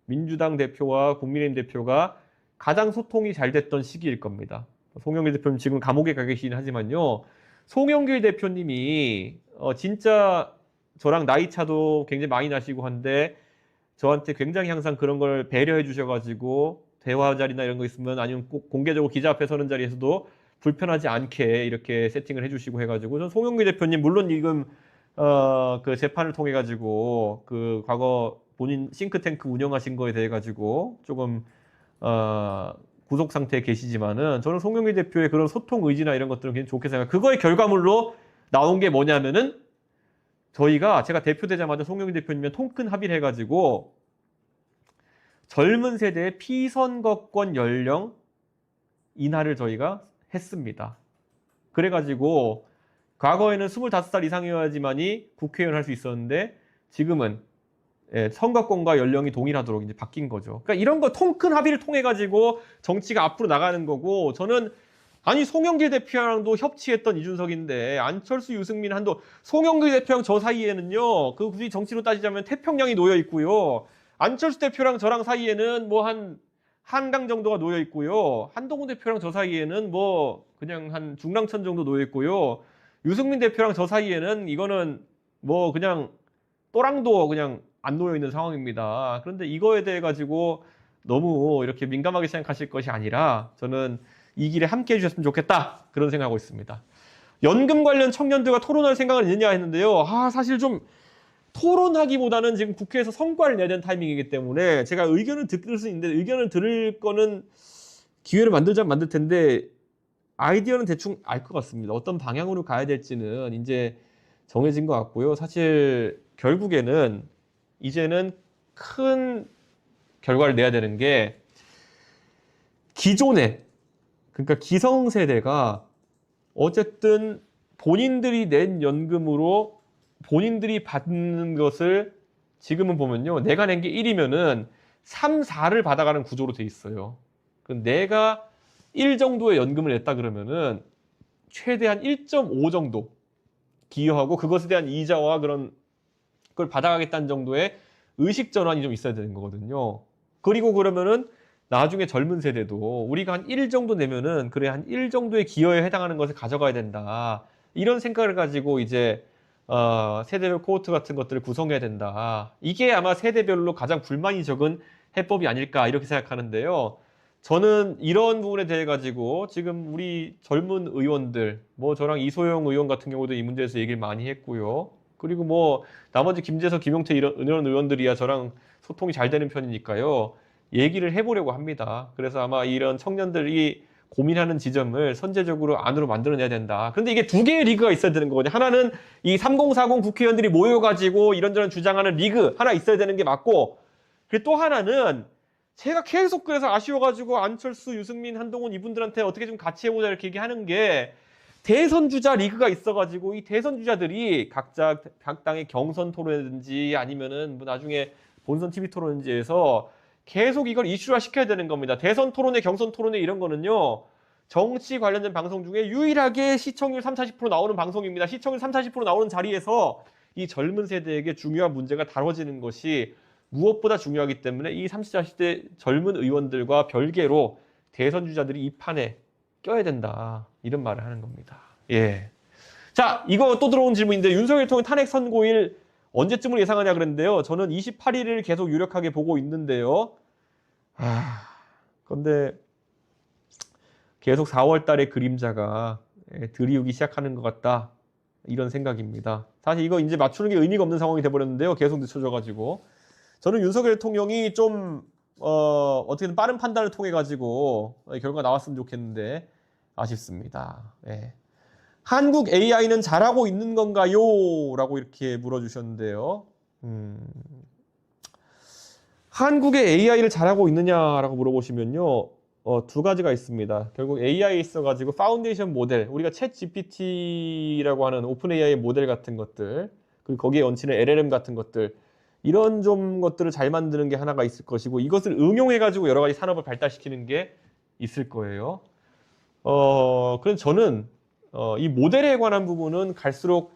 민주당 대표와 국민의힘 대표가 가장 소통이 잘 됐던 시기일 겁니다. 송영길 대표님 지금 감옥에 가 계시긴 하지만요. 송영길 대표님이 진짜 저랑 나이 차도 굉장히 많이 나시고 한데 저한테 굉장히 항상 그런 걸 배려해 주셔가지고 대화 자리나 이런 거 있으면 아니면 꼭 공개적으로 기자 앞에 서는 자리에서도 불편하지 않게 이렇게 세팅을 해주시고 해가지고 전 송영길 대표님 물론 지금 그 재판을 통해 가지고 그 과거 본인 싱크탱크 운영하신 거에 대해 가지고 조금 구속 상태에 계시지만은 저는 송영길 대표의 그런 소통 의지나 이런 것들은 굉장히 좋게 생각해요. 그거의 결과물로 나온 게 뭐냐면은 제가 대표되자마자 송영길 대표님이 통큰 합의를 해가지고 젊은 세대의 피선거권 연령 인하를 저희가 했습니다. 그래가지고 과거에는 25살 이상이어야지만이 국회의원 할 수 있었는데 지금은 선거권과 연령이 동일하도록 이제 바뀐 거죠. 그러니까 이런 거 통큰 합의를 통해 가지고 정치가 앞으로 나가는 거고 저는 아니 송영길 대표랑도 협치했던 이준석인데 안철수, 유승민, 한도 송영길 대표랑 저 사이에는요 그 굳이 정치로 따지자면 태평양이 놓여 있고요. 안철수 대표랑 저랑 사이에는 뭐 한강 정도가 놓여 있고요. 한동훈 대표랑 저 사이에는 뭐 그냥 한 중랑천 정도 놓여 있고요. 유승민 대표랑 저 사이에는 이거는 뭐 그냥 또랑도 그냥 안 놓여 있는 상황입니다. 그런데 이거에 대해 가지고 너무 이렇게 민감하게 생각하실 것이 아니라 저는 이 길에 함께 해주셨으면 좋겠다 그런 생각하고 있습니다. 연금 관련 청년들과 토론할 생각은 있느냐 했는데요. 사실 좀 토론하기보다는 지금 국회에서 성과를 내야 되는 타이밍이기 때문에 제가 의견을 들을 수 있는데 의견을 들을 거는 기회를 만들자면 만들 텐데 아이디어는 대충 알 것 같습니다. 어떤 방향으로 가야 될지는 이제 정해진 것 같고요. 사실 결국에는 이제는 큰 결과를 내야 되는 게 기존에 그러니까 기성세대가 어쨌든 본인들이 낸 연금으로 본인들이 받는 것을 지금은 보면요. 내가 낸 게 1이면은 3, 4를 받아가는 구조로 돼 있어요. 내가 1 정도의 연금을 냈다 그러면은 최대한 1.5 정도 기여하고 그것에 대한 이자와 그런 걸 받아가겠다는 정도의 의식 전환이 좀 있어야 되는 거거든요. 그리고 그러면은 나중에 젊은 세대도 우리가 한 1 정도 내면은 그래 한 1 정도의 기여에 해당하는 것을 가져가야 된다. 이런 생각을 가지고 이제 세대별 코호트 같은 것들을 구성해야 된다. 이게 아마 세대별로 가장 불만이 적은 해법이 아닐까 이렇게 생각하는데요. 저는 이런 부분에 대해 가지고 지금 우리 젊은 의원들, 뭐 저랑 이소영 의원 같은 경우도 이 문제에서 얘기를 많이 했고요. 그리고 뭐 나머지 김재석, 김용태 이런 의원들이야 저랑 소통이 잘 되는 편이니까요. 얘기를 해보려고 합니다. 그래서 아마 이런 청년들이 고민하는 지점을 선제적으로 안으로 만들어내야 된다. 그런데 이게 두 개의 리그가 있어야 되는 거거든요. 하나는 이 3040 국회의원들이 모여가지고 이런저런 주장하는 리그 하나 있어야 되는 게 맞고, 그리고 또 하나는 제가 계속 그래서 아쉬워가지고 안철수, 유승민, 한동훈 이분들한테 어떻게 좀 같이 해보자 이렇게 얘기하는 게 대선 주자 리그가 있어가지고 이 대선 주자들이 각자 각 당의 경선 토론이든지 아니면은 뭐 나중에 본선 TV 토론인지에서 계속 이걸 이슈화 시켜야 되는 겁니다. 대선 토론회, 경선 토론회 이런 거는요. 정치 관련된 방송 중에 유일하게 시청률 30-40% 나오는 방송입니다. 시청률 30-40% 나오는 자리에서 이 젊은 세대에게 중요한 문제가 다뤄지는 것이 무엇보다 중요하기 때문에 이 30, 40대 젊은 의원들과 별개로 대선 주자들이 이 판에 껴야 된다. 이런 말을 하는 겁니다. 예. 자, 이거 또 들어온 질문인데 윤석열 대통령 탄핵 선고일 언제쯤을 예상하냐 그랬는데요. 저는 28일을 계속 유력하게 보고 있는데요. 근데 계속 4월 달의 그림자가 드리우기 시작하는 것 같다. 이런 생각입니다. 사실 이거 이제 맞추는 게 의미가 없는 상황이 돼버렸는데요. 계속 늦춰져가지고. 저는 윤석열 대통령이 좀 어떻게든 빠른 판단을 통해 가지고 결과가 나왔으면 좋겠는데 아쉽습니다. 예. 한국 AI는 잘하고 있는 건가요? 라고 이렇게 물어주셨는데요. 한국의 AI를 잘하고 있느냐라고 물어보시면요. 두 가지가 있습니다. 결국 AI에 있어가지고 파운데이션 모델, 우리가 챗 GPT라고 하는 오픈 AI 모델 같은 것들, 그리고 거기에 얹히는 LLM 같은 것들, 이런 좀 것들을 잘 만드는 게 하나가 있을 것이고 이것을 응용해가지고 여러 가지 산업을 발달시키는 게 있을 거예요. 그래서 저는 이 모델에 관한 부분은 갈수록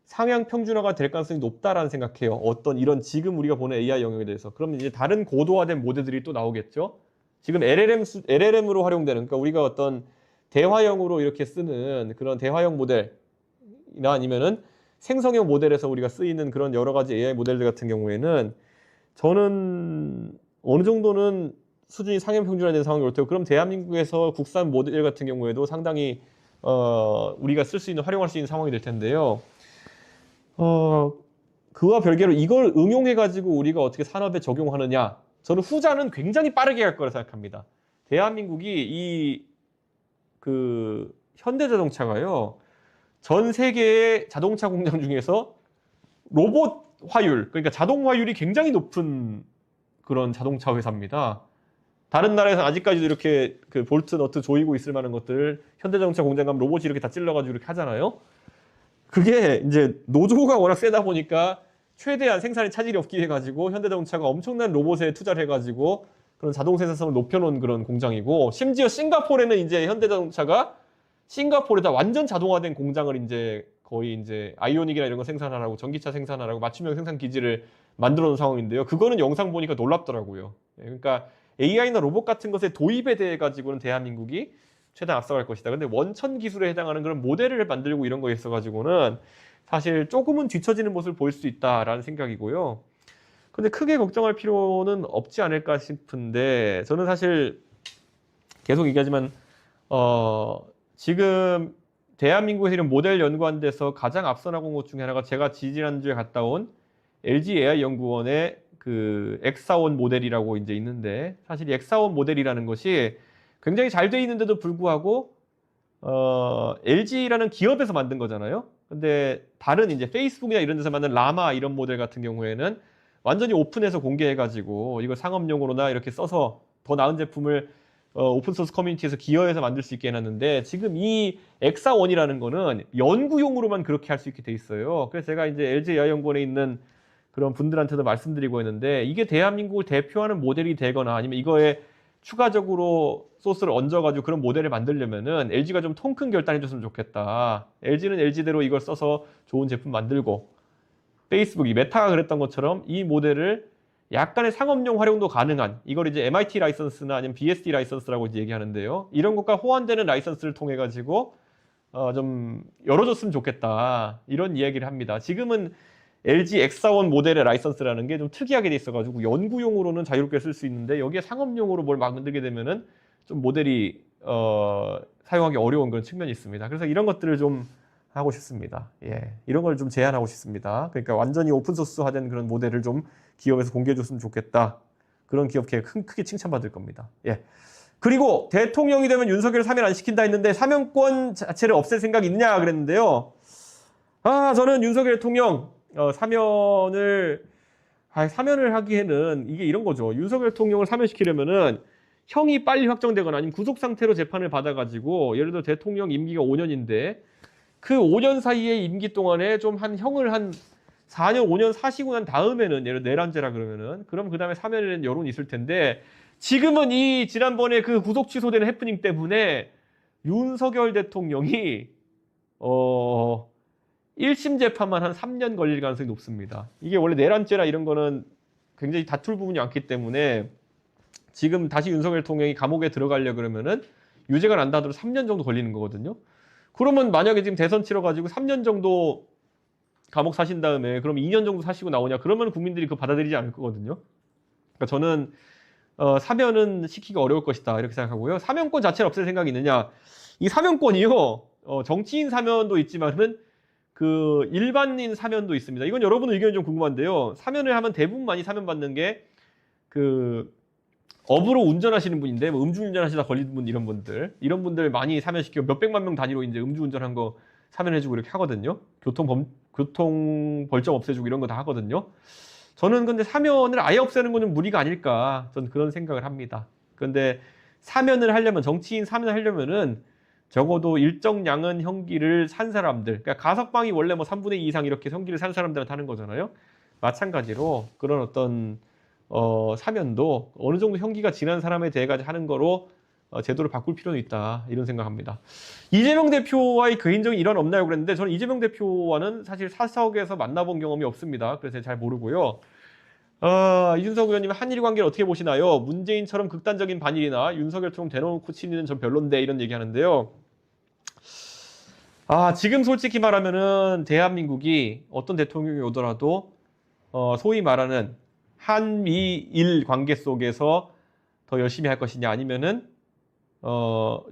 상향 평준화가 될 가능성이 높다라는 생각해요. 어떤 이런 지금 우리가 보는 AI 영역에 대해서. 그럼 이제 다른 고도화된 모델들이 또 나오겠죠. 지금 LLM으로 활용되는, 그러니까 우리가 어떤 대화형으로 이렇게 쓰는 그런 대화형 모델이나 아니면은 생성형 모델에서 우리가 쓰이는 그런 여러 가지 AI 모델들 같은 경우에는 저는 어느 정도는 수준이 상향 평준화된 상황이 올 테고, 그럼 대한민국에서 국산 모델 같은 경우에도 상당히 우리가 쓸 수 있는, 활용할 수 있는 상황이 될 텐데요. 그와 별개로 이걸 응용해 가지고 우리가 어떻게 산업에 적용하느냐, 저는 후자는 굉장히 빠르게 갈 거라 생각합니다. 대한민국이 현대자동차가요, 전 세계의 자동차 공장 중에서 로봇 화율, 그러니까 자동 화율이 굉장히 높은 그런 자동차 회사입니다. 다른 나라에서 아직까지도 이렇게 그 볼트, 너트 조이고 있을 만한 것들 현대자동차 공장 가면 로봇이 이렇게 다 찔러가지고 이렇게 하잖아요. 그게 이제 노조가 워낙 세다 보니까 최대한 생산에 차질이 없게 해가지고 현대자동차가 엄청난 로봇에 투자를 해가지고 그런 자동 생산성을 높여놓은 그런 공장이고, 심지어 싱가포르에는 이제 현대자동차가 싱가포르에다 완전 자동화된 공장을 이제 거의 이제 아이오닉이나 이런 거 생산하라고, 전기차 생산하라고 맞춤형 생산 기지를 만들어 놓은 상황인데요. 그거는 영상 보니까 놀랍더라고요. 그러니까 AI나 로봇 같은 것에 도입에 대해 가지고는 대한민국이 최대한 앞서갈 것이다. 근데 원천 기술에 해당하는 그런 모델을 만들고 이런 거에 있어 가지고는 사실 조금은 뒤처지는 모습을 보일 수 있다라는 생각이고요. 근데 크게 걱정할 필요는 없지 않을까 싶은데, 저는 사실 계속 얘기하지만 지금 대한민국에서 이런 모델 연구하는 데서 가장 앞서 나간 것 중에 하나가 제가 지지난주에 갔다 온 LG AI 연구원의 그 엑사원 모델이라고 이제 있는데, 사실 이 엑사원 모델이라는 것이 굉장히 잘 돼 있는데도 불구하고 LG라는 기업에서 만든 거잖아요. 근데 다른 이제 페이스북이나 이런 데서 만든 라마 이런 모델 같은 경우에는 완전히 오픈해서 공개해가지고 이걸 상업용으로나 이렇게 써서 더 나은 제품을 오픈소스 커뮤니티에서 기여해서 만들 수 있게 해놨는데, 지금 이 엑사원이라는 거는 연구용으로만 그렇게 할 수 있게 돼 있어요. 그래서 제가 이제 LG AI 연구원에 있는 그런 분들한테도 말씀드리고 있는데, 이게 대한민국을 대표하는 모델이 되거나 아니면 이거에 추가적으로 소스를 얹어가지고 그런 모델을 만들려면은 LG가 좀 통 큰 결단해줬으면 좋겠다. LG는 LG대로 이걸 써서 좋은 제품 만들고, 페이스북이 메타가 그랬던 것처럼 이 모델을 약간의 상업용 활용도 가능한, 이걸 이제 MIT 라이선스나 아니면 BSD 라이선스라고 이제 얘기하는데요. 이런 것과 호환되는 라이선스를 통해 가지고 좀 열어줬으면 좋겠다, 이런 이야기를 합니다. 지금은 LG 엑사원 모델의 라이선스라는 게 좀 특이하게 돼 있어가지고 연구용으로는 자유롭게 쓸 수 있는데, 여기에 상업용으로 뭘 만들게 되면은 좀 모델이 사용하기 어려운 그런 측면이 있습니다. 그래서 이런 것들을 좀 하고 싶습니다. 예, 이런 걸 좀 제안하고 싶습니다. 그러니까 완전히 오픈소스화된 그런 모델을 좀 기업에서 공개해줬으면 좋겠다. 그런 기업 크게 칭찬받을 겁니다. 예. 그리고 대통령이 되면 윤석열 사면 안 시킨다 했는데 사면권 자체를 없앨 생각이 있느냐 그랬는데요. 저는 윤석열 대통령 사면을 하기에는 이게 이런 거죠. 윤석열 대통령을 사면시키려면은 형이 빨리 확정되거나 아니면 구속 상태로 재판을 받아가지고, 예를 들어 대통령 임기가 5년인데 그 5년 사이의 임기 동안에 좀 한 형을 한 4년, 5년 사시고 난 다음에는, 예를 들어 내란죄라 그러면은, 그럼 그 다음에 사면에는 여론이 있을 텐데, 지금은 이 지난번에 그 구속 취소되는 해프닝 때문에 윤석열 대통령이 1심 재판만 한 3년 걸릴 가능성이 높습니다. 이게 원래 내란죄나 이런 거는 굉장히 다툴 부분이 많기 때문에 지금 다시 윤석열 대통령이 감옥에 들어가려 그러면은 유죄가 난다 하더라도 3년 정도 걸리는 거거든요. 그러면 만약에 지금 대선 치러가지고 3년 정도 감옥 사신 다음에 그럼 2년 정도 사시고 나오냐, 그러면 국민들이 그거 받아들이지 않을 거거든요. 그러니까 저는 사면은 시키기가 어려울 것이다, 이렇게 생각하고요. 사면권 자체를 없앨 생각이 있느냐, 이 사면권이요, 정치인 사면도 있지만은 그 일반인 사면도 있습니다. 이건 여러분 의견이 좀 궁금한데요. 사면을 하면 대부분 많이 사면받는 게 그 업으로 운전하시는 분인데, 뭐 음주운전하시다 걸린 분, 이런 분들 많이 사면시키고 몇백만 명 단위로 이제 음주운전한 거 사면해주고 이렇게 하거든요. 교통 벌점 없애주고 이런 거 다 하거든요. 저는 근데 사면을 아예 없애는 건 좀 무리가 아닐까, 저는 그런 생각을 합니다. 그런데 사면을 하려면, 정치인 사면을 하려면은 적어도 일정량은 형기를 산 사람들, 그러니까 가석방이 원래 뭐 3분의 2 이상 이렇게 형기를 산 사람들한테 하는 거잖아요. 마찬가지로 그런 어떤 사면도 어느 정도 형기가 지난 사람에 대해 가지고 하는 거로 제도를 바꿀 필요는 있다, 이런 생각합니다. 이재명 대표와의 개인적인 일환 없나요? 그랬는데 저는 이재명 대표와는 사실 사석에서 만나본 경험이 없습니다. 그래서 잘 모르고요. 이준석 의원님 한일 관계를 어떻게 보시나요? 문재인처럼 극단적인 반일이나 윤석열처럼 대놓고 친이는 전 별론데 이런 얘기하는데요. 지금 솔직히 말하면은 대한민국이 어떤 대통령이 오더라도 소위 말하는 한미일 관계 속에서 더 열심히 할 것이냐 아니면은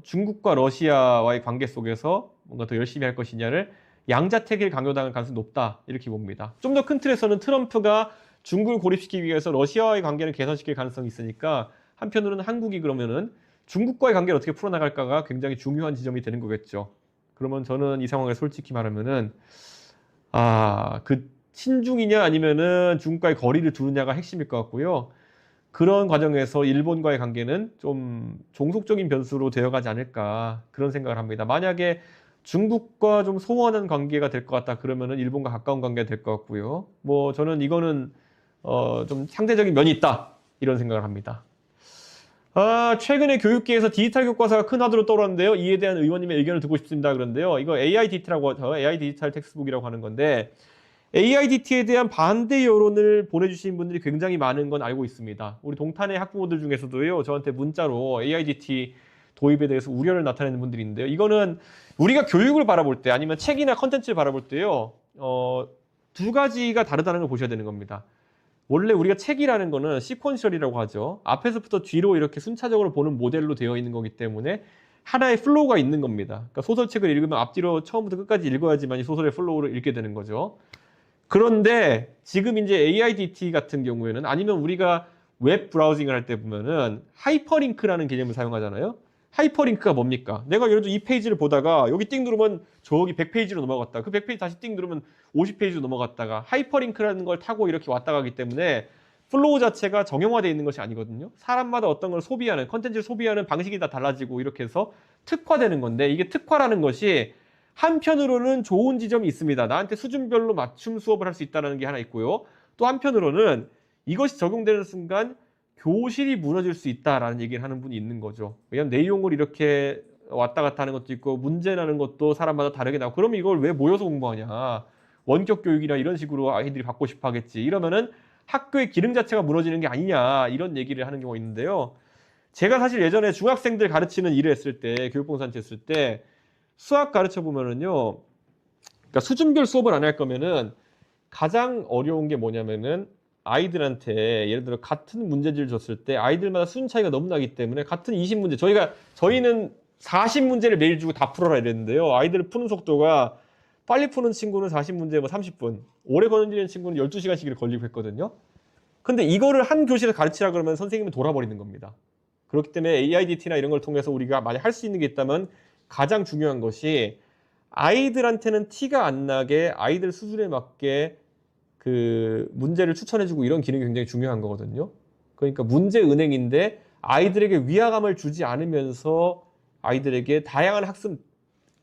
중국과 러시아와의 관계 속에서 뭔가 더 열심히 할 것이냐를 양자택일 강요당할 가능성이 높다 이렇게 봅니다. 좀 더 큰 틀에서는 트럼프가 중국을 고립시키기 위해서 러시아와의 관계를 개선시킬 가능성이 있으니까 한편으로는 한국이 그러면은 중국과의 관계를 어떻게 풀어나갈까가 굉장히 중요한 지점이 되는 거겠죠. 그러면 저는 이 상황에 솔직히 말하면은 그 친중이냐 아니면은 중국과의 거리를 두느냐가 핵심일 것 같고요. 그런 과정에서 일본과의 관계는 좀 종속적인 변수로 되어가지 않을까 그런 생각을 합니다. 만약에 중국과 좀 소원한 관계가 될 것 같다 그러면은 일본과 가까운 관계가 될 것 같고요. 뭐 저는 이거는 좀 상대적인 면이 있다 이런 생각을 합니다. 최근에 교육계에서 디지털 교과서가 큰 화두로 떠오르는데요. 이에 대한 의원님의 의견을 듣고 싶습니다. 그런데요. 이거 AIDT라고 하죠. AI 디지털 텍스트북이라고 하는 건데 AIDT에 대한 반대 여론을 보내주신 분들이 굉장히 많은 건 알고 있습니다. 우리 동탄의 학부모들 중에서도요. 저한테 문자로 AIDT 도입에 대해서 우려를 나타내는 분들이 있는데요. 이거는 우리가 교육을 바라볼 때 아니면 책이나 컨텐츠를 바라볼 때요. 두 가지가 다르다는 걸 보셔야 되는 겁니다. 원래 우리가 책이라는 거는 시퀀셜이라고 하죠. 앞에서부터 뒤로 이렇게 순차적으로 보는 모델로 되어 있는 거기 때문에 하나의 플로우가 있는 겁니다. 그러니까 소설책을 읽으면 앞뒤로 처음부터 끝까지 읽어야지만 이 소설의 플로우를 읽게 되는 거죠. 그런데 지금 이제 AIDT 같은 경우에는 아니면 우리가 웹 브라우징을 할 때 보면은 하이퍼링크라는 개념을 사용하잖아요. 하이퍼링크가 뭡니까? 내가 예를 들어 이 페이지를 보다가 여기 띵 누르면 저기 100페이지로 넘어갔다. 그 100페이지 다시 띵 누르면 50페이지로 넘어갔다가 하이퍼링크라는 걸 타고 이렇게 왔다 가기 때문에 플로우 자체가 정형화되어 있는 것이 아니거든요. 사람마다 어떤 걸 소비하는, 컨텐츠를 소비하는 방식이 다 달라지고 이렇게 해서 특화되는 건데 이게 특화라는 것이 한편으로는 좋은 지점이 있습니다. 나한테 수준별로 맞춤 수업을 할 수 있다는 게 하나 있고요. 또 한편으로는 이것이 적용되는 순간 교실이 무너질 수 있다라는 얘기를 하는 분이 있는 거죠. 왜냐하면 내용을 이렇게 왔다 갔다 하는 것도 있고 문제 나는 것도 사람마다 다르게 나오고 그러면 이걸 왜 모여서 공부하냐. 원격 교육이나 이런 식으로 아이들이 받고 싶어 하겠지. 이러면은 학교의 기능 자체가 무너지는 게 아니냐 이런 얘기를 하는 경우가 있는데요. 제가 사실 예전에 중학생들 가르치는 일을 했을 때 교육봉사한테 했을 때 수학 가르쳐 보면은요. 그러니까 수준별 수업을 안 할 거면은 가장 어려운 게 뭐냐면은 아이들한테 예를 들어 같은 문제지를 줬을 때 아이들마다 수준 차이가 너무 나기 때문에 같은 20문제 저희는 40문제를 매일 주고 다 풀어라 이랬는데요. 아이들 푸는 속도가 빨리 푸는 친구는 40문제 뭐 30분, 오래 걸리는 친구는 12시간씩 걸리고 했거든요. 근데 이거를 한 교실에 가르치라 그러면 선생님은 돌아버리는 겁니다. 그렇기 때문에 AIDT나 이런 걸 통해서 우리가 만약 할 수 있는 게 있다면 가장 중요한 것이 아이들한테는 티가 안 나게 아이들 수준에 맞게 그 문제를 추천해주고 이런 기능이 굉장히 중요한 거거든요. 그러니까 문제 은행인데 아이들에게 위화감을 주지 않으면서 아이들에게 다양한 학습,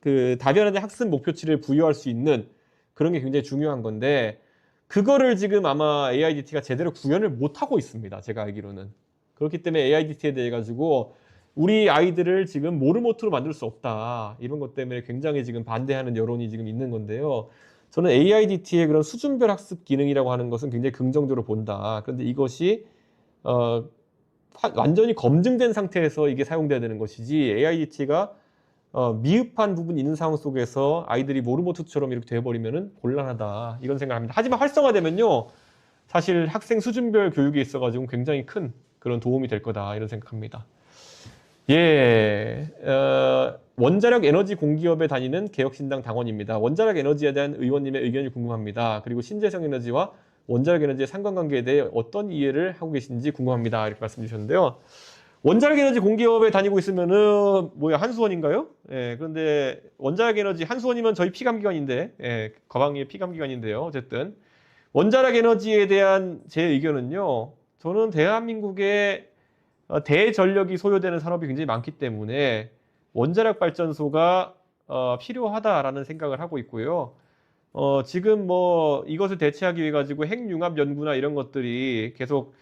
그 다변화된 학습 목표치를 부여할 수 있는 그런 게 굉장히 중요한 건데 그거를 지금 아마 AIDT가 제대로 구현을 못 하고 있습니다. 제가 알기로는. 그렇기 때문에 AIDT에 대해 가지고 우리 아이들을 지금 모르모트로 만들 수 없다. 이런 것 때문에 굉장히 지금 반대하는 여론이 지금 있는 건데요. 저는 AIDT의 그런 수준별 학습 기능이라고 하는 것은 굉장히 긍정적으로 본다. 그런데 이것이 완전히 검증된 상태에서 이게 사용돼야 되는 것이지 AIDT가 미흡한 부분이 있는 상황 속에서 아이들이 모르모트처럼 이렇게 돼버리면 곤란하다. 이런 생각을 합니다. 하지만 활성화되면요. 사실 학생 수준별 교육에 있어가지고 굉장히 큰 그런 도움이 될 거다. 이런 생각합니다. 예, 원자력 에너지 공기업에 다니는 개혁신당 당원입니다. 원자력 에너지에 대한 의원님의 의견이 궁금합니다. 그리고 신재생 에너지와 원자력 에너지의 상관관계에 대해 어떤 이해를 하고 계신지 궁금합니다. 이렇게 말씀 주셨는데요. 원자력 에너지 공기업에 다니고 있으면은 한수원인가요? 예, 그런데 원자력 에너지 한수원이면 저희 피감기관인데, 예, 거방위의 피감기관인데요. 어쨌든 원자력 에너지에 대한 제 의견은요. 저는 대한민국의 대전력이 소요되는 산업이 굉장히 많기 때문에 원자력 발전소가 필요하다라는 생각을 하고 있고요. 지금 뭐 이것을 대체하기 위해 가지고 핵융합 연구나 이런 것들이 계속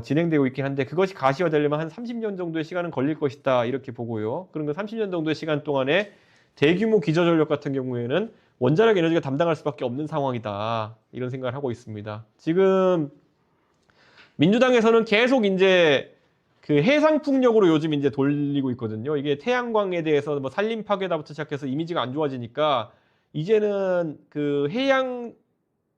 진행되고 있긴 한데 그것이 가시화되려면 한 30년 정도의 시간은 걸릴 것이다 이렇게 보고요. 그런 그 30년 정도의 시간 동안에 대규모 기저전력 같은 경우에는 원자력 에너지가 담당할 수밖에 없는 상황이다 이런 생각을 하고 있습니다. 지금 민주당에서는 계속 이제 그 해상풍력으로 요즘 이제 돌리고 있거든요. 이게 태양광에 대해서 뭐 산림 파괴다부터 시작해서 이미지가 안 좋아지니까 이제는 그 해양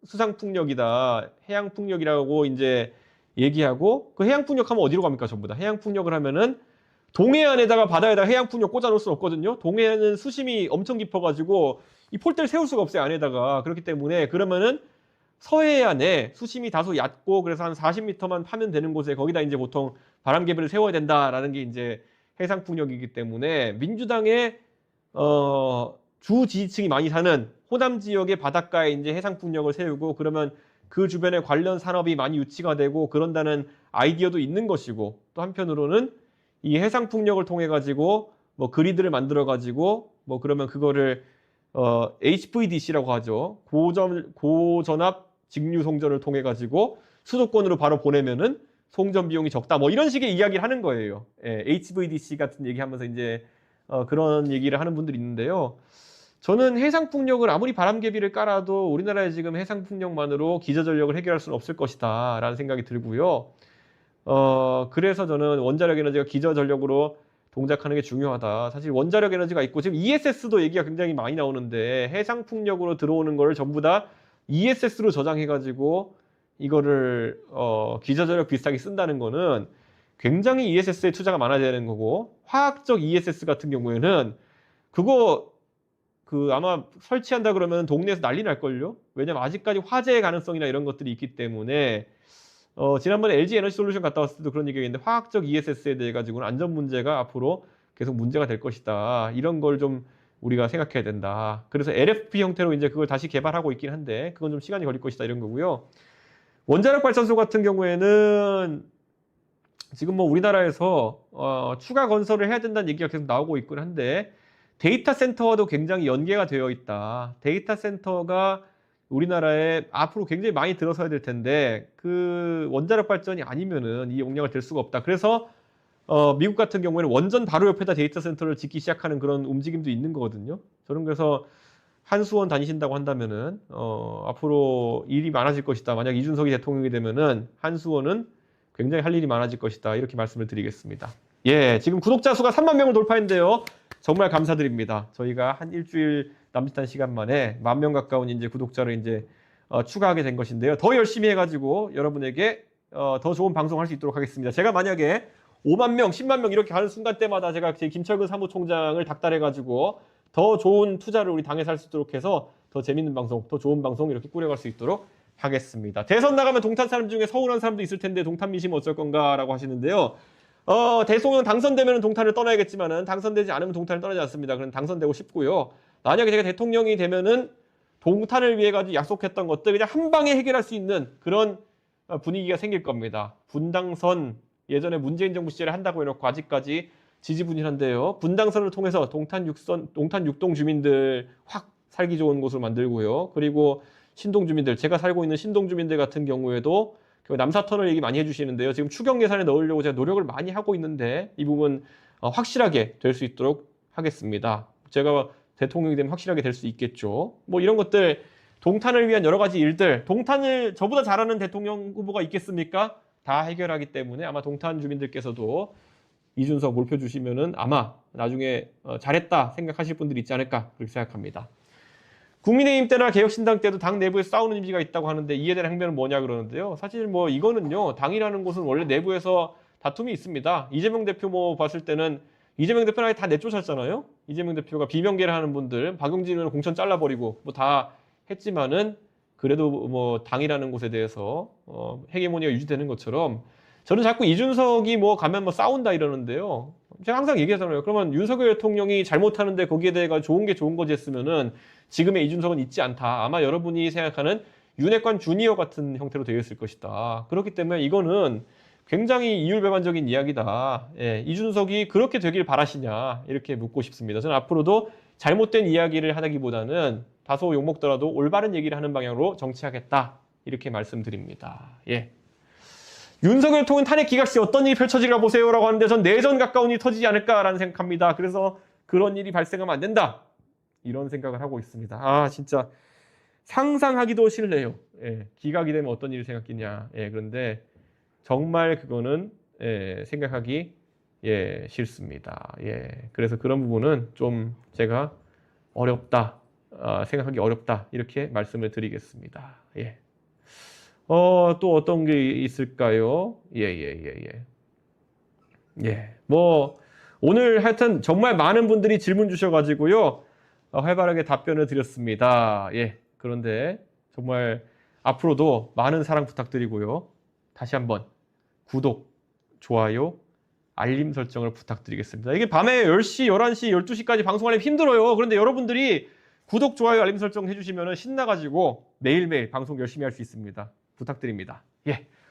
수상풍력이다. 해양풍력이라고 이제 얘기하고 그 해양풍력 하면 어디로 갑니까? 전부 다. 해양풍력을 하면은 동해안에다가 바다에다가 해양풍력 꽂아놓을 수는 없거든요. 동해안은 수심이 엄청 깊어가지고 이 폴대를 세울 수가 없어요. 안에다가. 그렇기 때문에 그러면은 서해안에 수심이 다소 얕고 그래서 한 40m만 파면 되는 곳에 거기다 이제 보통 바람개비를 세워야 된다라는 게 이제 해상풍력이기 때문에 민주당의 주 지지층이 많이 사는 호남 지역의 바닷가에 이제 해상풍력을 세우고 그러면 그 주변에 관련 산업이 많이 유치가 되고 그런다는 아이디어도 있는 것이고 또 한편으로는 이 해상풍력을 통해 가지고 뭐 그리드를 만들어 가지고 뭐 그러면 그거를 HVDC라고 하죠. 고전압 직류 송전을 통해 가지고 수도권으로 바로 보내면은 송전 비용이 적다. 뭐 이런 식의 이야기를 하는 거예요. 예, HVDC 같은 얘기하면서 이제 그런 얘기를 하는 분들이 있는데요. 저는 해상풍력을 아무리 바람개비를 깔아도 우리나라에 지금 해상풍력만으로 기저전력을 해결할 수는 없을 것이다 라는 생각이 들고요. 그래서 저는 원자력 에너지가 기저전력으로 동작하는 게 중요하다. 사실 원자력 에너지가 있고 지금 ESS도 얘기가 굉장히 많이 나오는데 해상풍력으로 들어오는 거를 전부 다 ESS로 저장해가지고 이거를 기저전력 비슷하게 쓴다는 거는 굉장히 ESS에 투자가 많아야 되는 거고 화학적 ESS 같은 경우에는 그거 아마 설치한다 그러면 동네에서 난리 날걸요? 왜냐면 아직까지 화재의 가능성이나 이런 것들이 있기 때문에 지난번에 LG 에너지 솔루션 갔다 왔을 때도 그런 얘기가 있는데 화학적 ESS에 대해 가지고는 안전 문제가 앞으로 계속 문제가 될 것이다. 이런 걸 좀 우리가 생각해야 된다. 그래서 LFP 형태로 이제 그걸 다시 개발하고 있긴 한데 그건 좀 시간이 걸릴 것이다. 이런 거고요. 원자력 발전소 같은 경우에는 지금 뭐 우리나라에서 추가 건설을 해야 된다는 얘기가 계속 나오고 있긴 한데 데이터 센터와도 굉장히 연계가 되어 있다. 데이터 센터가 우리나라에 앞으로 굉장히 많이 들어서야 될 텐데 그 원자력 발전이 아니면은 이 용량을 댈 수가 없다. 그래서 미국 같은 경우에는 원전 바로 옆에다 데이터 센터를 짓기 시작하는 그런 움직임도 있는 거거든요. 저는 그래서 한수원 다니신다고 한다면은 앞으로 일이 많아질 것이다. 만약 이준석이 대통령이 되면은 한수원은 굉장히 할 일이 많아질 것이다. 이렇게 말씀을 드리겠습니다. 예, 지금 구독자 수가 3만 명을 돌파했는데요. 정말 감사드립니다. 저희가 한 일주일 남짓한 시간 만에 10,000명 가까운 이제 구독자를 이제 추가하게 된 것인데요. 더 열심히 해가지고 여러분에게 더 좋은 방송을 할 수 있도록 하겠습니다. 제가 만약에 5만 명, 10만 명 이렇게 가는 순간 때마다 제가 제 김철근 사무총장을 닥달해가지고 더 좋은 투자를 우리 당에서 할 수 있도록 해서 더 재밌는 방송, 더 좋은 방송 이렇게 꾸려갈 수 있도록 하겠습니다. 대선 나가면 동탄 사람 중에 서운한 사람도 있을 텐데 동탄 민심 어쩔 건가라고 하시는데요. 대통령 당선되면 동탄을 떠나야겠지만은 당선되지 않으면 동탄을 떠나지 않습니다. 그럼 당선되고 싶고요. 만약에 제가 대통령이 되면은 동탄을 위해 가지고 약속했던 것들 그냥 한 방에 해결할 수 있는 그런 분위기가 생길 겁니다. 분당선 예전에 문재인 정부 시절에 한다고 해놓고 아직까지 지지분열한데요. 분당선을 통해서 동탄 6동 주민들 확 살기 좋은 곳으로 만들고요. 그리고 신동 주민들, 제가 살고 있는 신동 주민들 같은 경우에도 남사터널 얘기 많이 해주시는데요. 지금 추경 예산에 넣으려고 제가 노력을 많이 하고 있는데 이 부분 확실하게 될 수 있도록 하겠습니다. 제가 대통령이 되면 확실하게 될 수 있겠죠. 뭐 이런 것들 동탄을 위한 여러 가지 일들, 동탄을 저보다 잘하는 대통령 후보가 있겠습니까? 다 해결하기 때문에 아마 동탄 주민들께서도 이준석 몰표 주시면은 아마 나중에 잘했다 생각하실 분들이 있지 않을까 그렇게 생각합니다. 국민의힘 때나 개혁신당 때도 당 내부에서 싸우는 이미지가 있다고 하는데 이에 대한 항변은 뭐냐 그러는데요. 사실 뭐 이거는요. 당이라는 곳은 원래 내부에서 다툼이 있습니다. 이재명 대표 뭐 봤을 때는 이재명 대표는 아예 다 내쫓았잖아요. 이재명 대표가 비명계를 하는 분들 박용진 의원 공천 잘라버리고 뭐 다 했지만은 그래도 뭐 당이라는 곳에 대해서 헤게모니가 유지되는 것처럼 저는 자꾸 이준석이 뭐 가면 뭐 싸운다 이러는데요. 제가 항상 얘기하잖아요. 그러면 윤석열 대통령이 잘못하는데 거기에 대해 좋은 게 좋은 거지 했으면은 지금의 이준석은 있지 않다. 아마 여러분이 생각하는 윤핵관 주니어 같은 형태로 되어 있을 것이다. 그렇기 때문에 이거는 굉장히 이율배반적인 이야기다. 예, 이준석이 그렇게 되길 바라시냐 이렇게 묻고 싶습니다. 저는 앞으로도 잘못된 이야기를 하기보다는 다소 욕먹더라도 올바른 얘기를 하는 방향으로 정치하겠다 이렇게 말씀드립니다. 예. 윤석열 대통령 탄핵 기각 시 어떤 일이 펼쳐질까 보세요라고 하는데 전 내전 가까운 일이 터지지 않을까라는 생각합니다. 그래서 그런 일이 발생하면 안 된다. 이런 생각을 하고 있습니다. 아 진짜 상상하기도 싫네요. 예, 기각이 되면 어떤 일이 생겼겠냐. 예, 그런데 정말 그거는 생각하기 싫습니다. 그래서 그런 부분은 좀 제가 어렵다, 생각하기 어렵다 이렇게 말씀을 드리겠습니다. 또 어떤 게 있을까요? 뭐 오늘 하여튼 정말 많은 분들이 질문 주셔가지고요. 활발하게 답변을 드렸습니다. 그런데 정말 앞으로도 많은 사랑 부탁드리고요. 다시 한번 구독, 좋아요, 알림 설정을 부탁드리겠습니다. 이게 밤에 10시, 11시, 12시까지 방송하려면 힘들어요. 그런데 여러분들이 구독, 좋아요, 알림 설정 해주시면 신나가지고 매일매일 방송 열심히 할 수 있습니다. 부탁드립니다.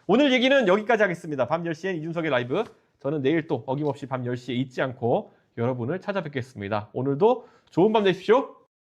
오늘 얘기는 여기까지 하겠습니다. 밤 10시엔 이준석의 라이브. 저는 내일 또 어김없이 밤 10시에 잊지 않고 여러분을 찾아뵙겠습니다. 오늘도 좋은 밤 되십시오.